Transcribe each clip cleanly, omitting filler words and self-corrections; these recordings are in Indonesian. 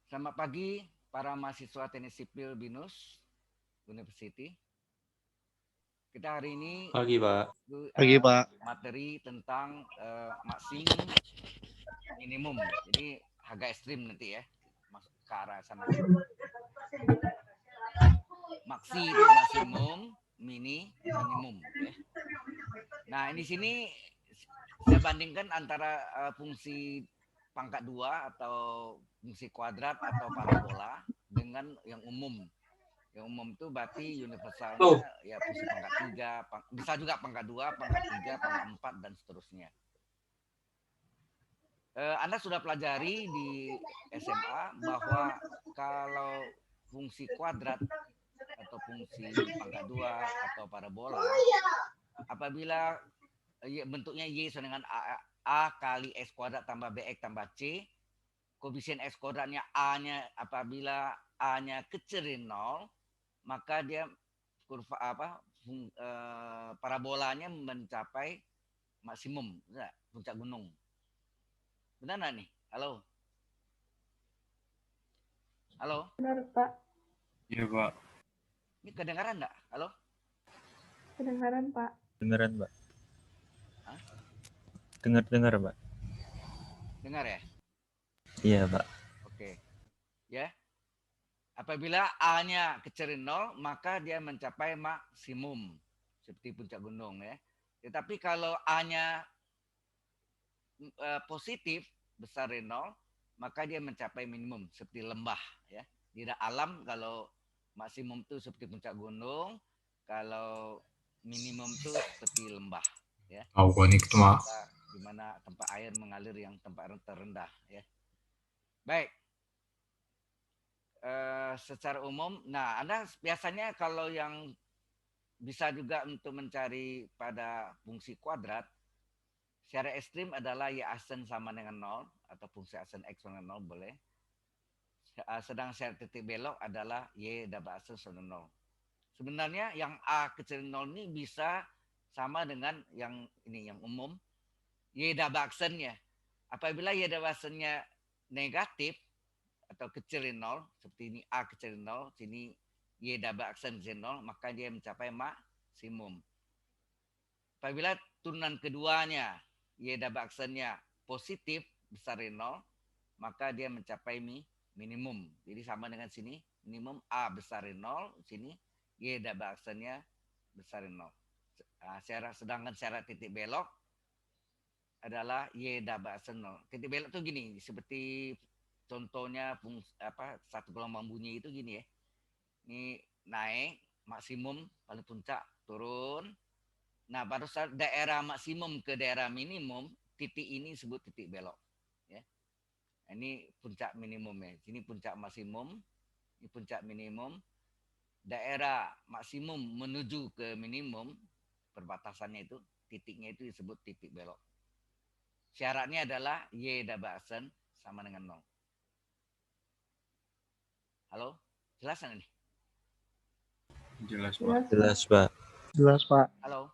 Selamat pagi para mahasiswa Teknik Sipil BINUS University. Kita hari ini Pagi, Pak. Pagi, Pak. materi tentang maksimum minimum. Jadi agak ekstrim nanti ya, masuk ke arah sana. Maksi itu maksimum, minimum. Ya. Nah, di sini saya bandingkan antara fungsi pangkat 2 atau fungsi kuadrat atau parabola dengan yang umum. Yang umum itu berarti universalnya ya fungsi pangkat 3, bisa juga pangkat 2, pangkat 3, pangkat 4, dan seterusnya. Anda sudah pelajari di SMA bahwa kalau fungsi kuadrat atau fungsi pangkat 2 atau parabola, apabila bentuknya Y sama dengan A kali X kuadrat tambah BX tambah C, koefisien X kuadratnya A-nya apabila A-nya kecil dari 0, maka dia kurva parabolanya mencapai maksimum, puncak gunung. Benar nggak nih? Halo? Halo? Benar, Pak. Iya, Pak. Ini kedengaran nggak? Halo? Kedengaran, Pak. Dengaran, Pak. Hah? Dengar, Pak. Dengar ya? Iya, Pak. Oke. Ya. Apabila A-nya kecil dari 0, maka dia mencapai maksimum. Seperti puncak gunung ya. Tetapi kalau A-nya positif, besar dari 0, maka dia mencapai minimum. Seperti lembah ya. Di alam kalau maksimum itu seperti puncak gunung, kalau minimum itu seperti lembah ya. Di mana tempat air mengalir yang tempat terendah ya. Baik. Secara umum, nah Anda biasanya kalau yang bisa juga untuk mencari pada fungsi kuadrat, secara ekstrim adalah Y asen sama dengan 0 atau fungsi asen X sama dengan 0 boleh. Sedang secara titik belok adalah Y double asen sama dengan 0. Sebenarnya yang A kecil 0 ini bisa sama dengan yang ini, yang umum. Y double aksennya. Apabila Y double aksennya negatif atau kecil dari 0, seperti ini A kecil dari 0, sini Y double aksen kecil 0, maka dia mencapai maksimum. Apabila turunan keduanya Y double aksennya positif besar dari 0, maka dia mencapai minimum. Jadi sama dengan sini, minimum A besar dari 0, sini Y double aksennya besar dari 0. Sedangkan secara titik belok adalah Y double aksen 0. Titik belok itu gini, seperti contohnya satu gelombang bunyi itu gini ya. Ini naik maksimum paling puncak, turun. Nah, pada saat daerah maksimum ke daerah minimum, titik ini disebut titik belok. Ya. Ini puncak minimum ya. Ini puncak maksimum, ini puncak minimum. Daerah maksimum menuju ke minimum, perbatasannya itu, titiknya itu disebut titik belok. Syaratnya adalah Y double aksen sama dengan 0. Halo? Jelas nggak nih? Jelas, Pak. Jelas, Pak. Jelas, Pak. Halo?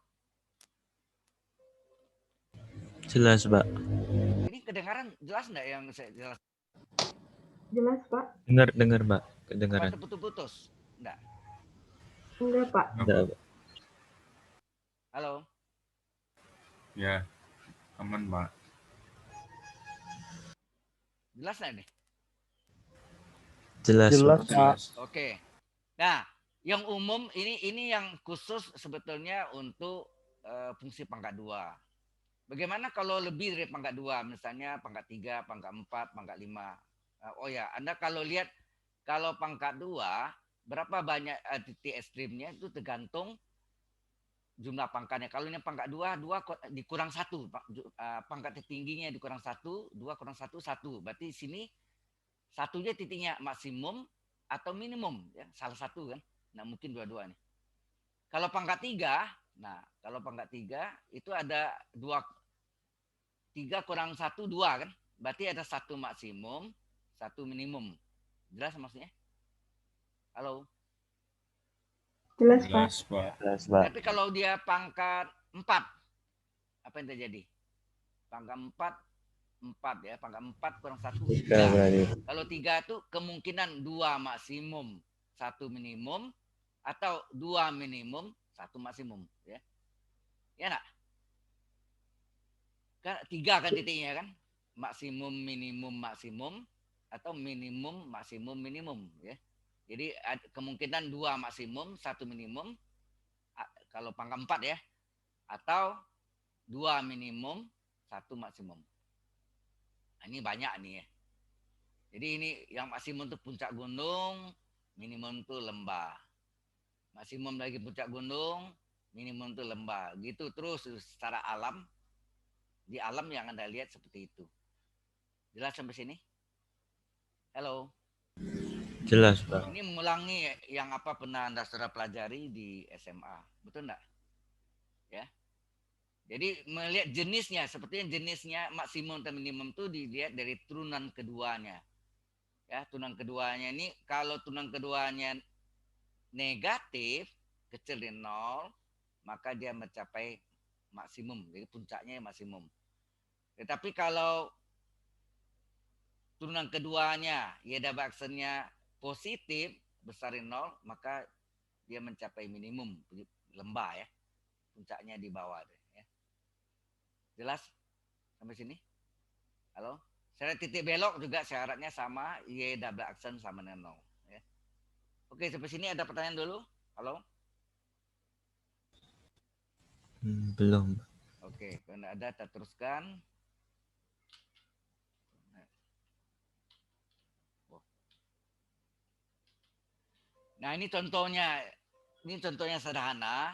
Jelas, Pak. Ini kedengaran jelas nggak yang saya jelas? Jelas, Pak. Dengar, Pak. Apa Kedengaran. terputus-putus? Enggak. Enggak, Pak. Enggak, Pak. Halo? Ya, aman, Pak. Jelas nggak nih? Jelas, Jelas, Pak. Pak. Oke. Nah, yang umum ini yang khusus sebetulnya untuk fungsi pangkat 2. Bagaimana kalau lebih dari pangkat 2, misalnya pangkat 3, pangkat 4, pangkat 5. Oh ya, Anda kalau lihat kalau pangkat 2, berapa banyak titik ekstrimnya itu tergantung jumlah pangkatnya. Kalau ini pangkat 2 dikurang 1. Pangkat tertingginya dikurang 1, 2 kurang 1, 1. Berarti sini satunya titiknya maksimum atau minimum. Ya, salah satu kan. Nah, mungkin dua-dua nih. Kalau pangkat 3, kalau pangkat 3 itu ada 3 kurang 1, 2 kan. Berarti ada 1 maksimum, 1 minimum. Jelas maksudnya? Halo? Jelas, Pak. Jelas, Pak. Jelas, Pak. Tapi kalau dia pangkat 4, apa yang terjadi? Pangkat 4 4 ya. Pangkat 4 kurang 1, 3 3. berarti. Kalau 3 itu kemungkinan 2 maksimum, 1 minimum, atau 2 minimum, 1 maksimum. Ya, ya nak? Kan 3 kan titiknya kan? Maksimum, minimum, maksimum, atau minimum, maksimum, minimum. Ya. Jadi kemungkinan 2 maksimum, 1 minimum, kalau pangkat 4 ya. Atau 2 minimum, 1 maksimum. Nah, ini banyak nih ya. Jadi ini yang maksimum itu puncak gunung, minimum itu lembah. Maksimum lagi puncak gunung, minimum itu lembah. Gitu terus secara alam. Di alam yang Anda lihat seperti itu. Jelas sampai sini? Halo. Jelas, Pak. Ini mengulangi yang apa pernah Anda sudah pelajari di SMA. Betul enggak? Ya. Jadi melihat jenisnya, sepertinya jenisnya maksimum dan minimum itu dilihat dari turunan keduanya. Ya, turunan keduanya ini kalau turunan keduanya negatif, kecil dari 0, maka dia mencapai maksimum. Jadi puncaknya maksimum. Tetapi kalau turunan keduanya Y-double actionnya positif, besar dari 0, maka dia mencapai minimum, lembah ya. Puncaknya di bawah. Ya. Jelas sampai sini? Halo? Syarat titik belok juga syaratnya sama, Y-double action sama dengan 0. Ya. Oke, sampai sini ada pertanyaan dulu? Halo? Belum. Oke, kalau ada kita teruskan. Nah, ini contohnya sederhana.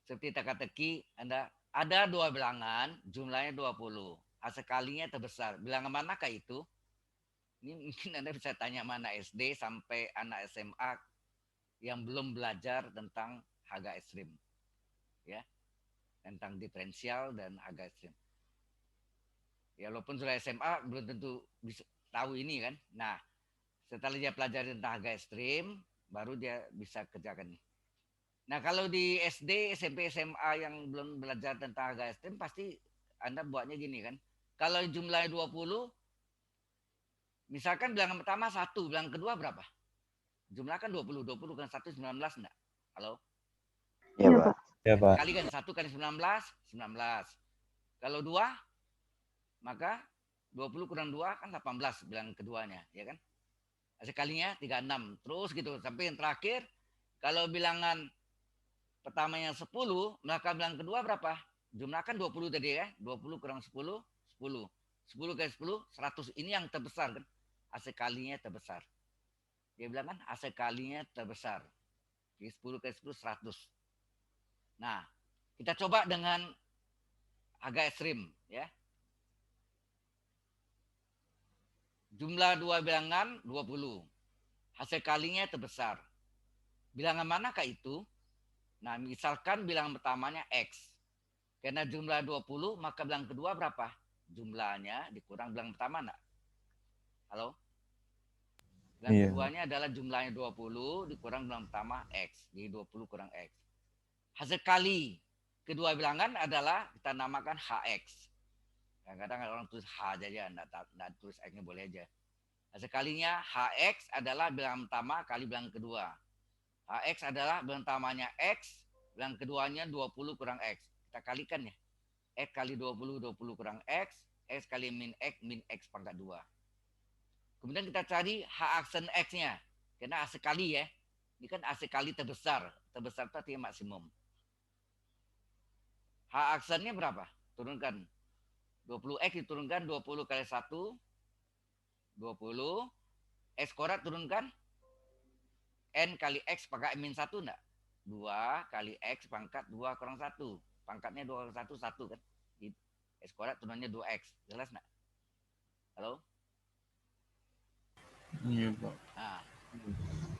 Seperti teka-teki, ada 2 bilangan, jumlahnya 20. Sekalinya terbesar. Bilangan manakah itu? Ini mungkin Anda bisa tanya mana SD sampai anak SMA yang belum belajar tentang harga ekstrim. Ya. Tentang diferensial dan harga ekstrim. Ya, walaupun sudah SMA belum tentu bisa tahu ini kan. Nah, setelah dia pelajari tentang harga ekstrim, baru dia bisa kerjakan. Nah, kalau di SD, SMP, SMA yang belum belajar tentang harga ekstrim, pasti Anda buatnya gini kan. Kalau jumlahnya 20, misalkan bilangan pertama 1, bilangan kedua berapa? Jumlah kan 20 kan 1, 19 enggak? Halo? Iya, Pak. Ya, Pak. Kali kan 1 kali 19, 19. Kalau 2, maka 20 kurang 2 kan 18 bilangan keduanya, ya kan? Sekalinya 36, terus gitu. Sampai yang terakhir, kalau bilangan pertamanya 10, maka bilangan kedua berapa? Jumlahkan 20 tadi ya. 20 kurang 10, 10. 10 kali 10, 100. Ini yang terbesar kan. Kalinya terbesar. Dia bilang kan kalinya terbesar. Jadi 10 kali 10, 100. Nah, kita coba dengan agak ekstrim ya. Jumlah 2 bilangan 20. Hasil kalinya terbesar. Bilangan manakah itu? Nah, misalkan bilangan pertamanya X. Karena jumlah 20, maka bilangan kedua berapa? Jumlahnya dikurang bilangan pertama enggak? Halo? Bilangan keduanya adalah jumlahnya 20 dikurang bilangan pertama X. Jadi 20 kurang X. Hasil kali kedua bilangan adalah kita namakan HX. Kadang-kadang orang tulis H aja, enggak tulis X-nya boleh aja. Hasil kalinya HX adalah bilangan pertama kali bilangan kedua. HX adalah bilangan pertamanya X, bilangan keduanya 20 kurang X. Kita kalikan ya. X kali 20, 20 kurang X. X kali min X pangkat 2. Kemudian kita cari H aksen X-nya. Karena A sekali ya. Ini kan A sekali terbesar. Terbesar itu artinya maksimum. H aksennya berapa? Turunkan. 20X diturunkan 20 kali 1. 20. X kuadrat turunkan. N kali X pangkat min 1 enggak? 2 kali X pangkat 2 kurang 1. Pangkatnya 2 kurang 1, 1 kan. X kuadrat turunannya 2X. Jelas enggak? Halo? Iya, Pak. Nah,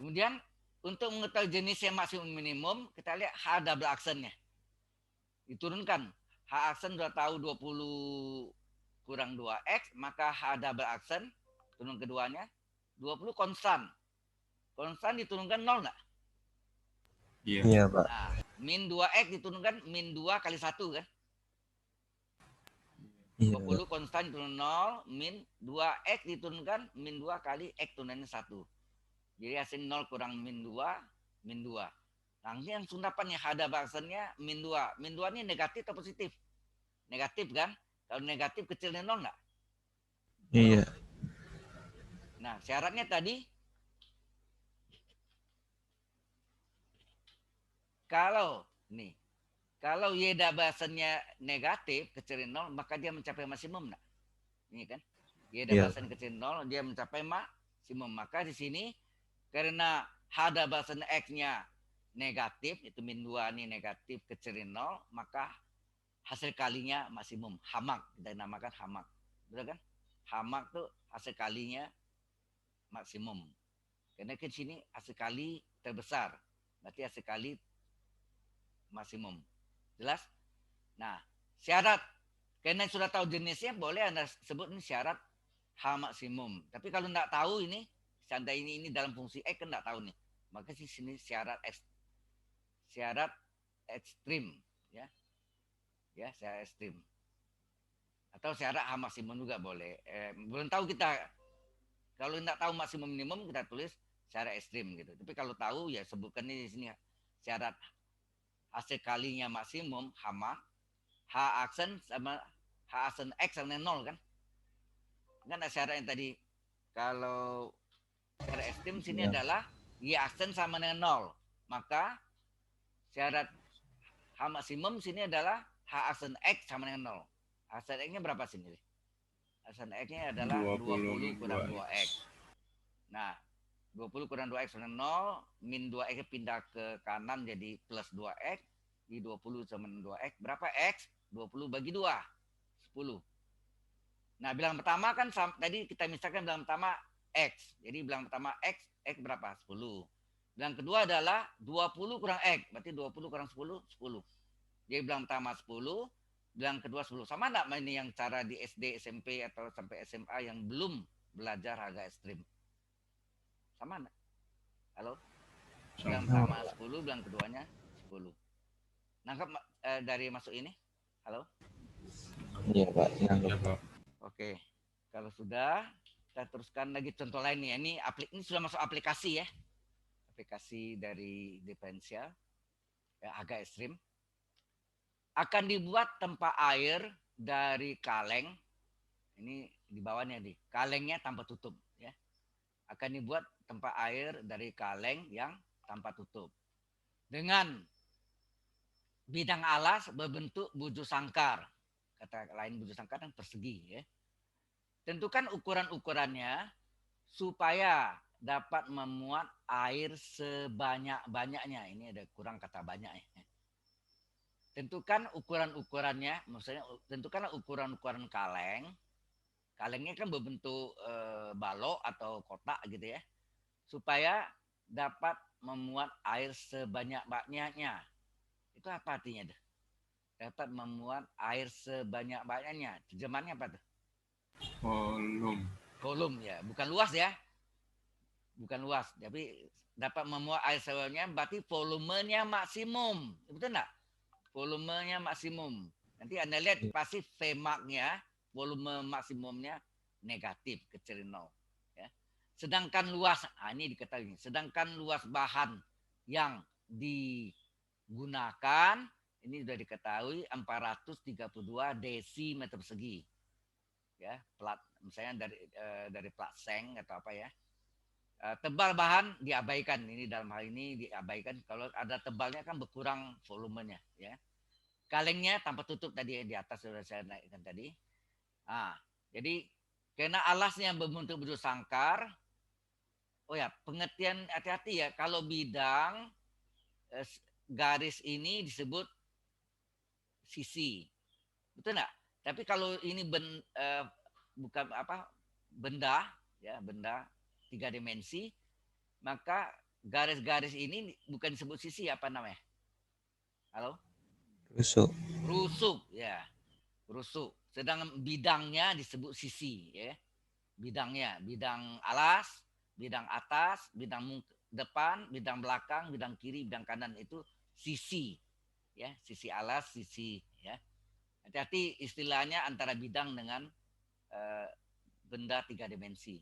kemudian untuk mengetahui jenisnya maksimum minimum, kita lihat H double aksennya. Diturunkan. H aksen sudah tahu 20 kurang 2X, maka H double aksen, turun keduanya, 20 konstan. Konstan diturunkan 0 enggak? Iya. Pak. Nah, min 2X diturunkan min 2 kali 1 kan? Iya, 20 konstan turun 0, min 2x diturunkan, min 2 kali x turunannya 1. Jadi hasil 0 kurang min 2, min 2. Nah, ini yang sundapannya ada bahasanya min 2. Min 2 ini negatif atau positif? Negatif kan? Kalau negatif kecil dari 0 enggak? iya, Nah, syaratnya tadi kalau nih, kalau y bahasannya negatif kecil dari 0, maka dia mencapai maksimum enggak? Ini kan? Y iya, bahasan kecil 0, dia mencapai maksimum. Maka di sini karena ada bahasan x-nya negatif, itu min 2 ini negatif kecil dari 0, maka hasil kalinya maksimum. Hamak, kita namakan hamak. Betul kan? Hamak tuh hasil kalinya maksimum. Karena ke sini hasil kali terbesar. Berarti hasil kali maksimum. Jelas? Nah, syarat. Karena sudah tahu jenisnya, boleh Anda sebut ini syarat H maksimum. Tapi kalau tidak tahu ini, seandainya ini dalam fungsi X kan tidak tahu nih. Maka di sini syarat ekstrim. Ya, ya syarat ekstrim. Atau syarat H maksimum juga boleh. Belum tahu kita. Kalau tidak tahu maksimum minimum, kita tulis syarat ekstrim gitu. Tapi kalau tahu ya sebutkan ini di sini syarat hasil kalinya maksimum hama H aksen sama H aksen X sama 0 kan? Kan ada syarat yang tadi kalau syarat ekstrim sini iya. adalah Y aksen sama dengan 0. Maka syarat H maksimum sini adalah H aksen X sama dengan 0. Aksen X-nya berapa sini? Aksen X-nya adalah 20 kurang 2X. Nah, 20 kurang 2X sama 0, min 2X pindah ke kanan jadi plus 2X, di 20 sama 2X, berapa X? 20 bagi 2, 10. Nah, bilangan pertama kan tadi kita misalkan bilangan pertama X. Jadi bilangan pertama X berapa? 10. Bilangan kedua adalah 20 kurang X, berarti 20 kurang 10, 10. Jadi bilangan pertama 10, bilangan kedua 10. Sama enggak ini yang cara di SD, SMP, atau sampai SMA yang belum belajar harga ekstrim? Sama enggak? Halo? Bilang pertama 10, bilang keduanya 10. Nangkap dari masuk ini? Halo? Iya, Pak. Iya, Pak. Oke. Kalau sudah, kita teruskan lagi contoh lain nih. Ini sudah masuk aplikasi ya. Aplikasi dari diferensial. Ya, agak ekstrim. Akan dibuat tempat air dari kaleng. Ini di bawahnya nih. Kalengnya tanpa tutup. Ya. Akan dibuat tempat air dari kaleng yang tanpa tutup. Dengan bidang alas berbentuk bujur sangkar. Kata lain bujur sangkar kan persegi ya. Tentukan ukuran-ukurannya supaya dapat memuat air sebanyak-banyaknya. Ini ada kurang kata banyak ya. Tentukan ukuran-ukurannya, maksudnya tentukanlah ukuran-ukuran kaleng. Kalengnya kan berbentuk balok atau kotak gitu ya. Supaya dapat memuat air sebanyak-banyaknya. Itu apa artinya tuh? Dapat memuat air sebanyak-banyaknya. Terjemahannya apa tuh? Volume. Volume ya, bukan luas ya. Bukan luas, tapi dapat memuat air sebanyak berarti volumenya maksimum. Betul enggak? Volumenya maksimum. Nanti Anda lihat pasti Vmax-nya, volume maksimumnya negatif, kecil 0. Ya. Sedangkan luas, ini diketahui. Sedangkan luas bahan yang digunakan ini sudah diketahui 432 desimeter persegi. Ya, plat misalnya dari plat seng atau apa ya. Tebal bahan diabaikan, ini dalam hal ini diabaikan. Kalau ada tebalnya kan berkurang volumenya ya. Kalengnya tanpa tutup tadi di atas sudah saya naikkan tadi. Jadi karena alasnya berbentuk bujur sangkar. Oh ya, pengertian hati-hati ya, kalau bidang garis ini disebut sisi. Betul enggak? Tapi kalau ini bukan apa benda ya, benda 3 dimensi, maka garis-garis ini bukan disebut sisi, apa namanya? Halo? Rusuk. Rusuk ya. Rusuk. Sedangkan bidangnya disebut sisi ya. Bidangnya, bidang alas, bidang atas, bidang depan, bidang belakang, bidang kiri, bidang kanan itu sisi. Ya, sisi alas, sisi ya. Hati-hati istilahnya antara bidang dengan benda 3 dimensi.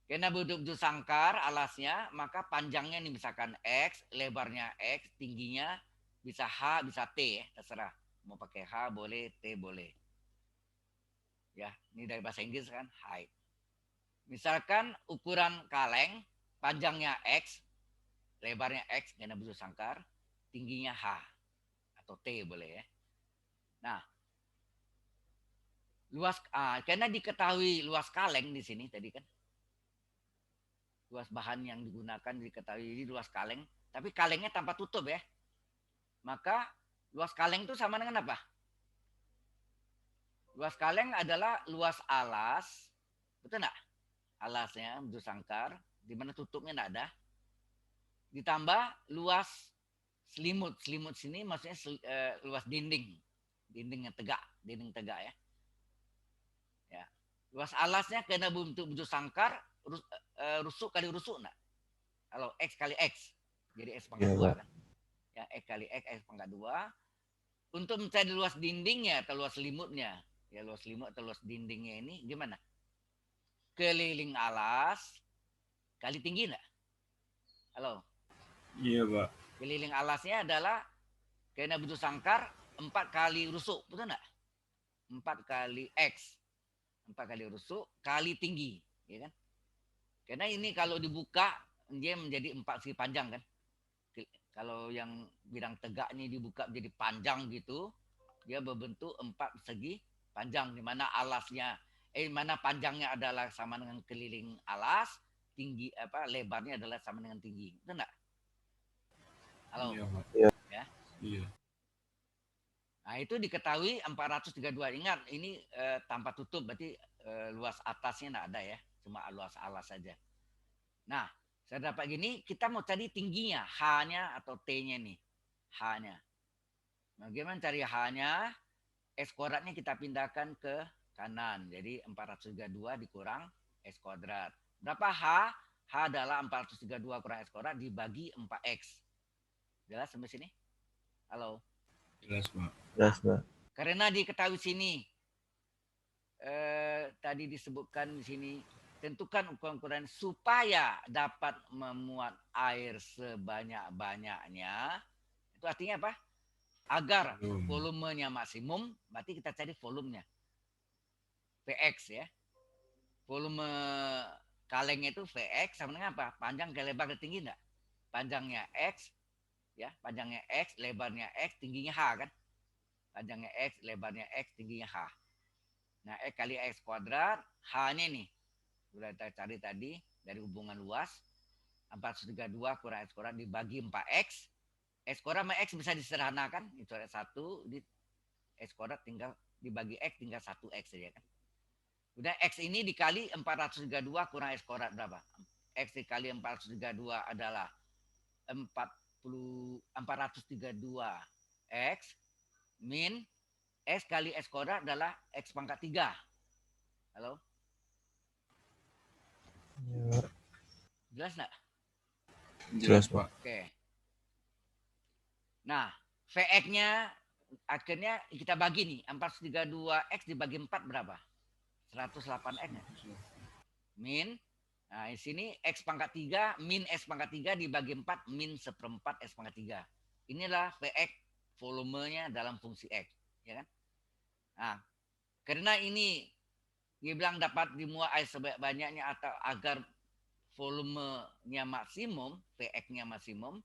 Karena betul-betul sangkar alasnya, maka panjangnya ini misalkan X, lebarnya X, tingginya bisa H, bisa T ya, terserah. Mau pakai H boleh, T boleh. Ya, ini dari bahasa Inggris kan, height. Misalkan ukuran kaleng, panjangnya X, lebarnya X, karena betul sangkar, tingginya H atau T boleh ya. Nah, karena diketahui luas kaleng di sini tadi kan, luas bahan yang digunakan diketahui luas kaleng, tapi kalengnya tanpa tutup ya. Maka luas kaleng itu sama dengan apa? Luas kaleng adalah luas alas, betul nggak? Alasnya bentuk sangkar, di mana tutupnya nggak ada. Ditambah luas selimut. Selimut sini maksudnya luas dinding yang tegak, dinding tegak ya. Ya. Luas alasnya karena bentuk sangkar, rusuk kali rusuk enggak? Kalau X kali X, jadi X pangkat 2 kan. Ya, X kali X pangkat 2. Untuk mencari luas dindingnya atau luas selimutnya, ya luas selimut atau luas dindingnya ini gimana? Keliling alas kali tinggi enggak? Halo? Iya, Pak. Keliling alasnya adalah karena bentuk sangkar 4 kali rusuk, betul enggak? 4 kali X. 4 kali rusuk kali tinggi, ya kan? Karena ini kalau dibuka dia menjadi 4 segi panjang kan. Kalau yang bidang tegak ini dibuka menjadi panjang gitu, dia berbentuk 4 segi panjang di mana alasnya mana panjangnya adalah sama dengan keliling alas, tinggi lebarnya adalah sama dengan tinggi. Betul enggak? Halo. Iya, Pak. Ya. Iya. Nah, itu diketahui 432. Ingat, ini tanpa tutup, berarti luas atasnya enggak ada ya. Cuma luas alas saja. Nah, saya dapat gini, kita mau cari tingginya, H-nya atau T-nya nih. H-nya. Bagaimana cari H-nya? X kuadratnya kita pindahkan ke kanan. Jadi 432 dikurang X kuadrat. Berapa H? H adalah 432 kurang X kuadrat dibagi 4X. Jelas sampai sini? Halo? Jelas, Pak. Jelas, Pak. Karena diketahui sini, tadi disebutkan di sini, tentukan ukuran supaya dapat memuat air sebanyak-banyaknya. Itu artinya apa? Agar volumenya maksimum, berarti kita cari volumenya. Vx ya. Volume kalengnya itu Vx sama dengan apa? Panjang ke lebar ke tinggi enggak? Panjangnya X, ya, panjangnya X, lebarnya X, tingginya H kan? Panjangnya X, lebarnya X, tingginya H. Nah, X kali X kuadrat, H-nya nih. Sudah kita cari tadi dari hubungan luas. 432 kurang X kuadrat dibagi 4X. X kuadrat sama X bisa disederhanakan. Itu ada 1. Di X kuadrat tinggal dibagi X tinggal 1X saja kan. Udah X ini dikali 432 kurang X kuadrat berapa? X dikali 432 adalah 432X min X kali X kuadrat adalah X pangkat 3. Halo? Ya, Jelas nggak? jelas, Pak. Oke. Nah, Vx-nya akhirnya kita bagi nih. 432X dibagi 4 berapa? 108X. Min. Nah, di sini X pangkat 3 min X pangkat 3 dibagi 4 min 1/4 X pangkat 3. Inilah Vx volumenya dalam fungsi X. Ya kan? Nah, karena ini dia bilang dapat dimuat air sebanyak-banyaknya atau agar volumenya maksimum, Vx-nya maksimum,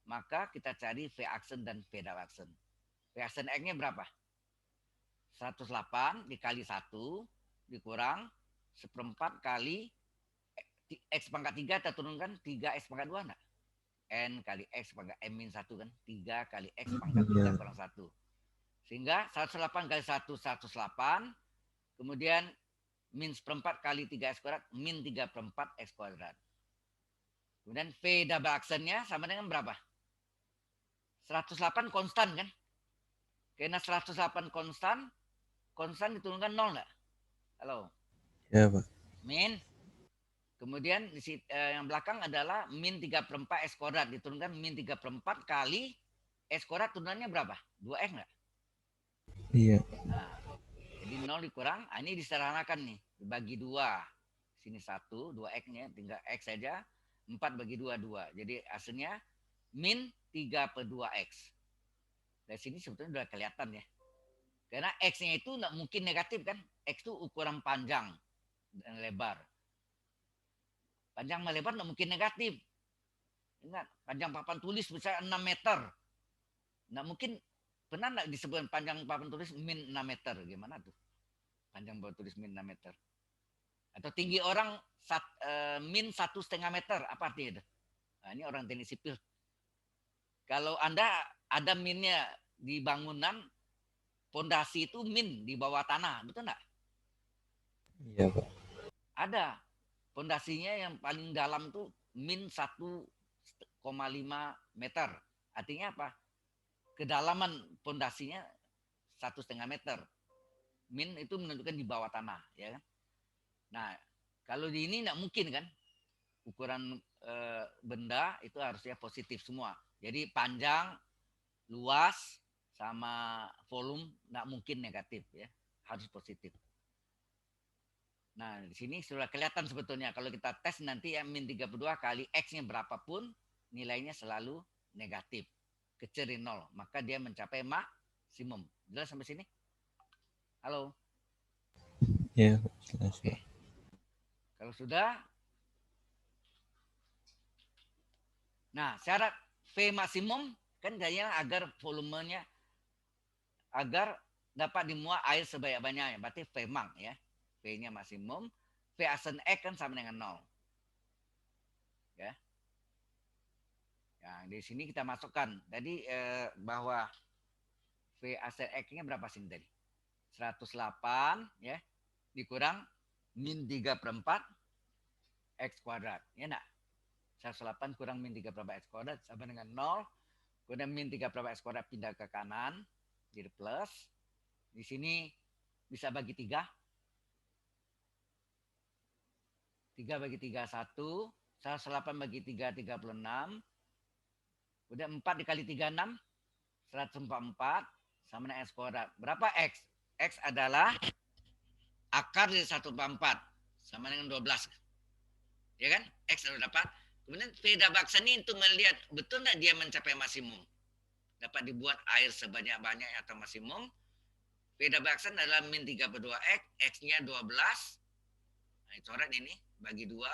maka kita cari V aksen dan V double aksen. V aksen X-nya berapa? 108 dikali 1 dikurang 1/4 kali X pangkat 3 kita turunkan 3X pangkat 2 enggak? N kali X pangkat M min 1 kan? 3 kali X pangkat 3 kurang 1. Sehingga 108 kali 1, 108. Kemudian min 1/4 kali 3X kuadrat, min 3/4 X kuadrat. Kemudian V double aksennya sama dengan berapa? 108 konstan kan? Karena 108 konstan diturunkan 0 enggak? Halo? Ya, Pak. Min. Kemudian yang belakang adalah min 3/4 X kuadrat. Diturunkan min 3/4 kali X kuadrat turunannya berapa? 2X enggak? Iya. Nah, jadi 0 dikurang, ini disederhanakan nih, dibagi 2. Sini 1, 2x-nya, tinggal x saja. 4 bagi 2, 2. Jadi hasilnya min 3/2x. Dari sini sebetulnya sudah kelihatan ya. Karena x-nya itu nggak mungkin negatif kan. X itu ukuran panjang dan lebar. Panjang sama lebar nggak mungkin negatif. Ingat, panjang papan tulis bisa 6 meter. Nggak mungkin, pernah nggak disebut panjang papan tulis min 6 meter? Gimana tuh? Panjang papan tulis min 6 meter. Atau tinggi orang min 1,5 meter. Apa artinya itu? Nah, ini orang teknik sipil. Kalau Anda ada minnya di bangunan, pondasi itu min di bawah tanah. Betul nggak? Iya, Pak. Ada. Pondasinya yang paling dalam tuh min 1,5 meter. Artinya apa? Kedalaman pondasinya 1,5 meter. Min itu menunjukkan di bawah tanah, ya kan? Nah, kalau di ini nggak mungkin kan? Ukuran benda itu harusnya positif semua. Jadi panjang, luas, sama volume nggak mungkin negatif ya, harus positif. Nah, di sini sudah kelihatan sebetulnya kalau kita tes nanti ya min 32 kali X-nya berapapun, nilainya selalu negatif. Kecil dari 0, maka dia mencapai maksimum. Jelas sampai sini? Halo? Iya, jelas, Oke. Pak. Kalau sudah, nah syarat V maksimum kan kayaknya agar volumenya, agar dapat dimuat air sebanyak-banyaknya. Berarti V max ya. V-nya maksimum, V asen X kan sama dengan 0. Ya. Nah, di sini kita masukkan. Tadi bahwa V asen X-nya berapa sini tadi? 108 ya, dikurang min 3/4 X kuadrat. Ya enggak? 108 kurang min 3/4 X kuadrat sama dengan 0. Kemudian min 3/4 X kuadrat pindah ke kanan. Jadi plus. Di sini bisa bagi 3. 3 bagi 3, 1. 108 bagi 3, 36. Kemudian 4 dikali 3, 6. 144 sama dengan X kuadrat. Berapa X? X adalah akar dari 144 sama dengan 12. Ya kan? X sudah dapat. Kemudian Veda Baksa ini untuk melihat betul nggak dia mencapai maksimum. Dapat dibuat air sebanyak-banyaknya atau maksimum. Veda Baksa adalah min 3/2X. X-nya 12. Nah, coret ini. Bagi 2.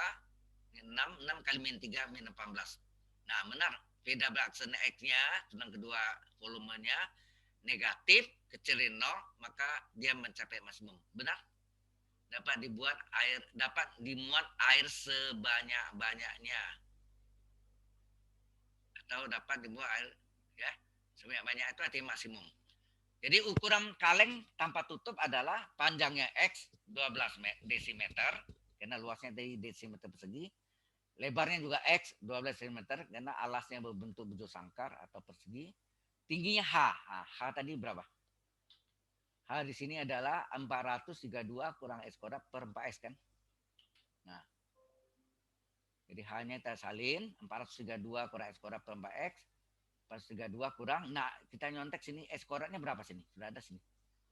6 kali min 3, min 18. Nah, benar. Veda Baksa X-nya, tentang kedua volumenya, negatif, kecil dari 0, maka dia mencapai maksimum. Benar? Dapat dibuat air, dapat dimuat air sebanyak-banyaknya. Atau dapat dibuat air ya sebanyak-banyak itu artinya maksimum. Jadi ukuran kaleng tanpa tutup adalah panjangnya X 12 desimeter karena luasnya dari desimeter persegi, lebarnya juga X 12 cm karena alasnya berbentuk bujur sangkar atau persegi, tingginya H. Nah, H tadi berapa? H di sini adalah 432 kurang X kuadrat per 4X kan. Nah, jadi H-nya kita salin 432 kurang X kuadrat per 4X. 432 kurang, nah kita nyontek sini X kuadratnya berapa sini? Sudah ada sini.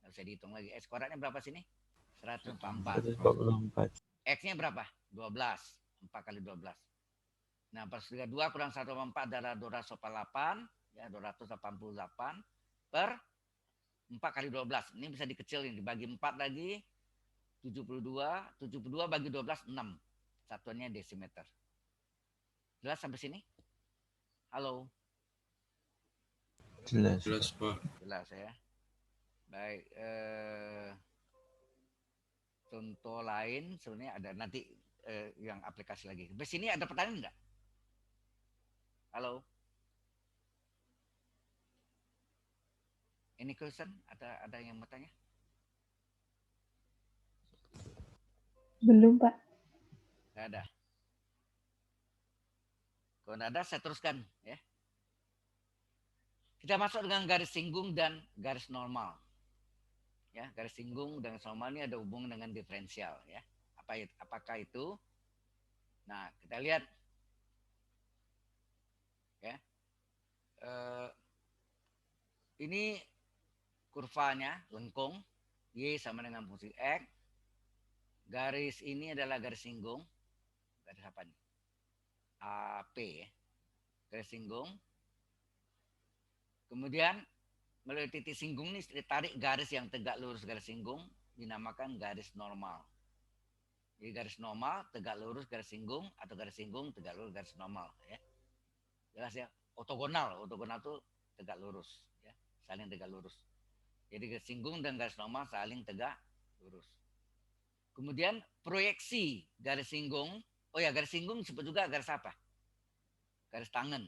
Nggak usah dihitung lagi. X kuadratnya berapa sini? 144. 144. X-nya berapa? 12. 4 kali 12. Nah, 432 kurang 144 adalah 288. Ya, 288 per 4 kali 12. Ini bisa dikecilin. Dibagi 4 lagi. 72. 72 bagi 12, 6. Satuannya desimeter. Jelas sampai sini? Halo? Jelas. Jelas, Pak. Jelas ya. Baik. Contoh lain sebenarnya ada nanti yang aplikasi lagi. Di sini ada pertanyaan enggak? Halo? Any question? Ada yang mau tanya? Belum, Pak. Enggak ada. Kalau enggak ada, saya teruskan ya. Kita masuk dengan garis singgung dan garis normal. Ya, garis singgung dan normal ini ada hubungan dengan diferensial ya. Apakah itu? Nah, kita lihat ya. Ini kurvanya lengkung, Y sama dengan fungsi X. Garis ini adalah garis singgung. Garis apa nih? AP ya. Garis singgung. Kemudian melalui titik singgung ini ditarik garis yang tegak lurus garis singgung dinamakan garis normal. Jadi garis normal tegak lurus garis singgung atau garis singgung tegak lurus garis normal ya. Jelas ya. Ortogonal itu tegak lurus ya, saling tegak lurus. Jadi garis singgung dan garis normal saling tegak lurus. Kemudian proyeksi garis singgung. Oh ya, garis singgung disebut juga garis apa? Garis tangan.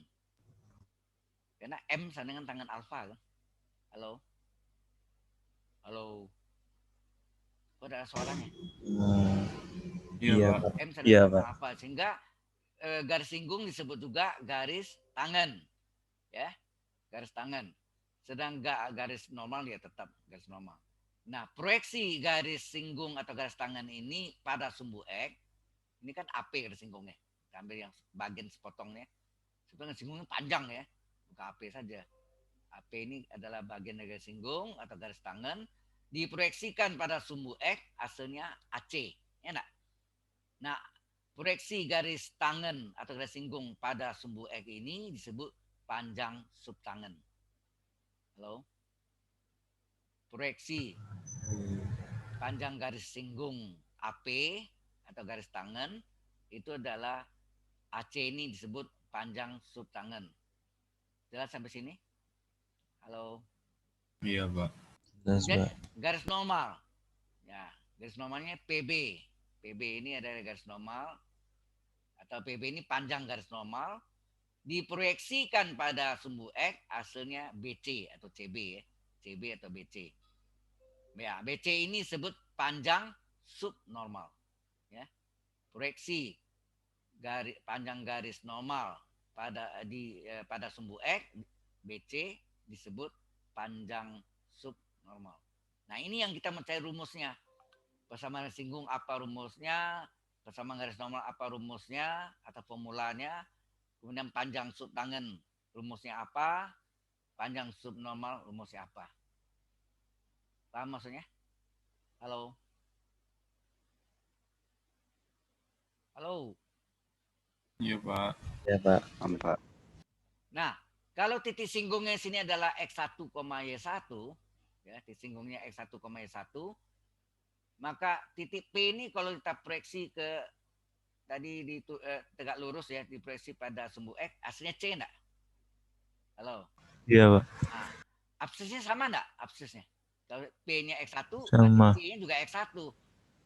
Karena M sama dengan tangan alfa kan. Halo? Halo? Kok ada suaranya? Iya, Pak. Pak. M sama Iya, dengan Pak. alfa. Sehingga garis singgung disebut juga garis tangan. Ya, garis tangan. Sedang garis normal ya tetap garis normal. Nah, proyeksi garis singgung atau garis tangan ini pada sumbu X, ini kan AP garis singgungnya. Kita ambil yang bagian sepotongnya. Sebenarnya singgungnya panjang ya, bukan AP saja. AP ini adalah bagian dari garis singgung atau garis tangan, diproyeksikan pada sumbu X, hasilnya AC. Ya enggak? Nah, proyeksi garis tangan atau garis singgung pada sumbu X ini disebut panjang subtangan. Halo? Proyeksi panjang garis singgung AP atau garis tangan itu adalah AC ini disebut panjang subtangan. Jelas sampai sini? Halo. Iya, Pak. Jelas, Dan Pak. garis normal. Ya, garis normalnya PB. PB ini adalah garis normal atau PB ini panjang garis normal diproyeksikan pada sumbu X hasilnya BC atau CB ya. CB atau BC. Ya, BC ini disebut panjang subnormal. Ya. Proyeksi panjang garis normal pada sumbu X BC disebut panjang subnormal. Nah, ini yang kita mencari rumusnya. Persamaan singgung apa rumusnya? Persamaan garis normal apa rumusnya atau formulanya? Kemudian panjang subtangan rumusnya apa? Panjang subnormal rumusnya apa? Paham maksudnya? Halo? Halo? Iya, Pak. Iya, Pak. Paham, Pak. Nah, kalau titik singgungnya sini adalah X1, Y1, ya, titik singgungnya X1, Y1, maka titik P ini kalau kita proyeksi ke tadi tegak lurus ya, diproyeksi pada sumbu X, hasilnya C enggak? Halo? Iya, Pak. Nah, absisnya sama enggak? Absisnya. Kalau P-nya X1, Sama. C-nya juga X1.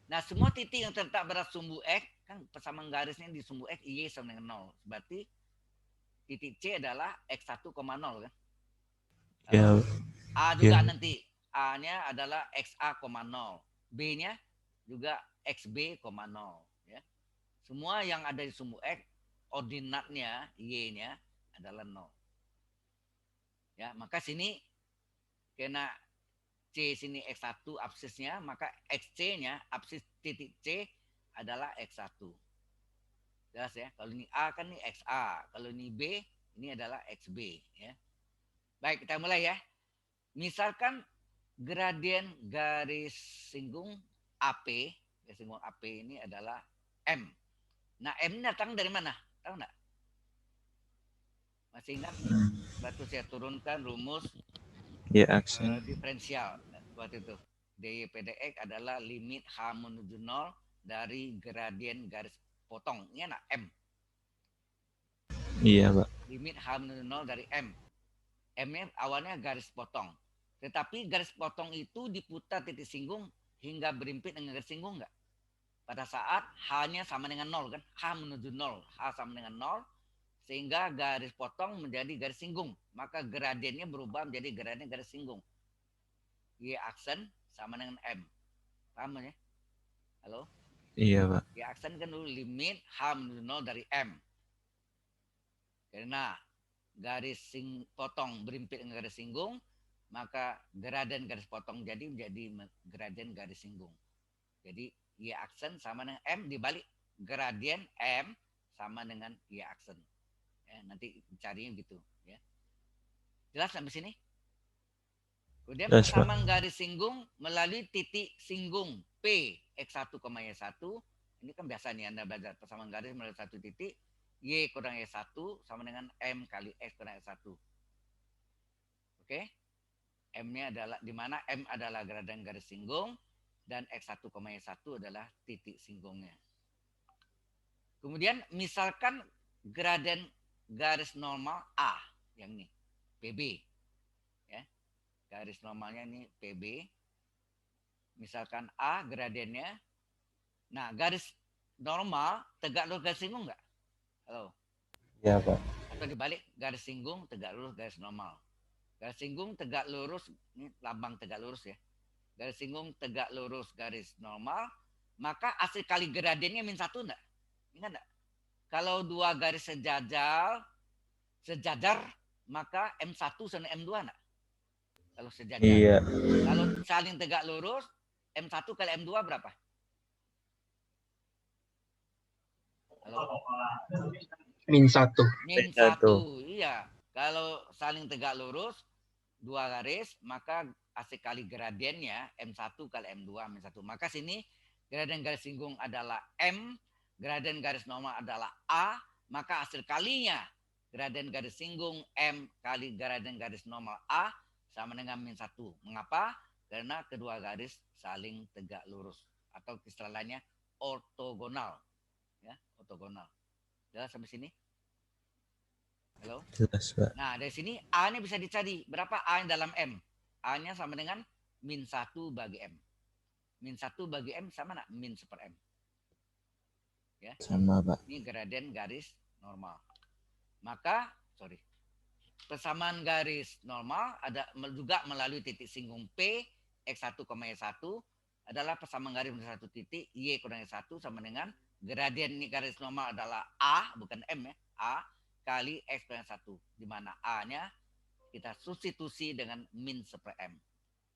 Nah, semua titik yang terletak pada sumbu X, kan persamaan garisnya di sumbu X, Y sama dengan 0. Berarti titik C adalah X1,0 kan? Iya. A juga Iya. nanti. A-nya adalah XA,0. B-nya juga XB,0. Ya. Semua yang ada di sumbu X, ordinatnya, Y-nya adalah 0. Ya, maka sini kena C sini X1 absisnya, maka XC-nya, absis titik C adalah X1. Jelas ya. Kalau ini A kan ini XA, kalau ini B ini adalah XB ya. Baik, kita mulai ya. Misalkan gradien garis singgung AP, garis singgung AP ini adalah M. Nah, M ini datang dari mana? Tahu enggak? Masih ingat? Waktu saya turunkan rumus Y aksen. diferensial waktu itu. dy pdx adalah limit H menuju 0 dari gradien garis potong. Ini anak M. Iya, Pak. Limit H menuju 0 dari M. M-nya awalnya garis potong. Tetapi garis potong itu diputar titik singgung hingga berimpit dengan garis singgung enggak? Pada saat H-nya sama dengan 0 kan? H menuju 0. H sama dengan 0. Sehingga garis potong menjadi garis singgung. Maka gradiennya berubah menjadi gradien garis singgung. Y aksen sama dengan M. Paham ya? Halo? Iya, Pak. Y aksen kan dulu limit H menuju 0 dari M. Karena garis potong berimpit dengan garis singgung, maka gradien garis potong menjadi gradien garis singgung. Jadi Y aksen sama dengan M dibalik gradien M sama dengan Y aksen. Ya, nanti carinya gitu ya. Jelas sampai sini? Kemudian Jelas, Pak. persamaan garis singgung melalui titik singgung P X1, Y1. Ini kan biasa nih Anda belajar persamaan garis melalui satu titik. Y kurang Y1 sama dengan M kali X kurang Y1. Oke? M-nya adalah di mana M adalah gradien garis singgung dan X1, Y1 adalah titik singgungnya. Kemudian misalkan gradien garis normal A yang ini PB ya. Garis normalnya ini PB. Misalkan A gradiennya. Nah, garis normal tegak lurus garis singgung enggak? Halo. Iya, Pak. Atau dibalik, garis singgung tegak lurus garis normal. Garis singgung tegak lurus, ini lambang tegak lurus ya. Garis singgung tegak lurus garis normal, maka hasil kali gradiennya min 1 enggak? Ingat enggak? Kalau dua garis sejajar, maka M1 sama M2 enggak? Kalau sejajar. Iya. Kalau saling tegak lurus, M1 kali M2 berapa? Halo? Min 1. Min 1. Iya. Kalau saling tegak lurus, dua garis, maka hasil kali gradiennya M1 kali M2 min 1. Maka sini gradien garis singgung adalah M, gradien garis normal adalah A, maka hasil kalinya gradien garis singgung M kali gradien garis normal A sama dengan min 1. Mengapa? Karena kedua garis saling tegak lurus atau istilahnya ortogonal. Ya, ortogonal. Jelas sampai sini? Halo? Jelas, Pak. Nah, dari sini A-nya bisa dicari. Berapa A yang dalam M? A-nya sama dengan min 1 bagi M. Min 1 bagi M sama enggak? Min 1/M. Ya. Sama, Pak. Ini gradien garis normal. Maka, persamaan garis normal ada juga melalui titik singgung P X1, Y1 adalah persamaan garis melalui satu titik Y kurang Y1 sama dengan gradien ini garis normal adalah A, bukan M ya. A kali X kurang 1. Di mana A-nya kita substitusi dengan min 1/M.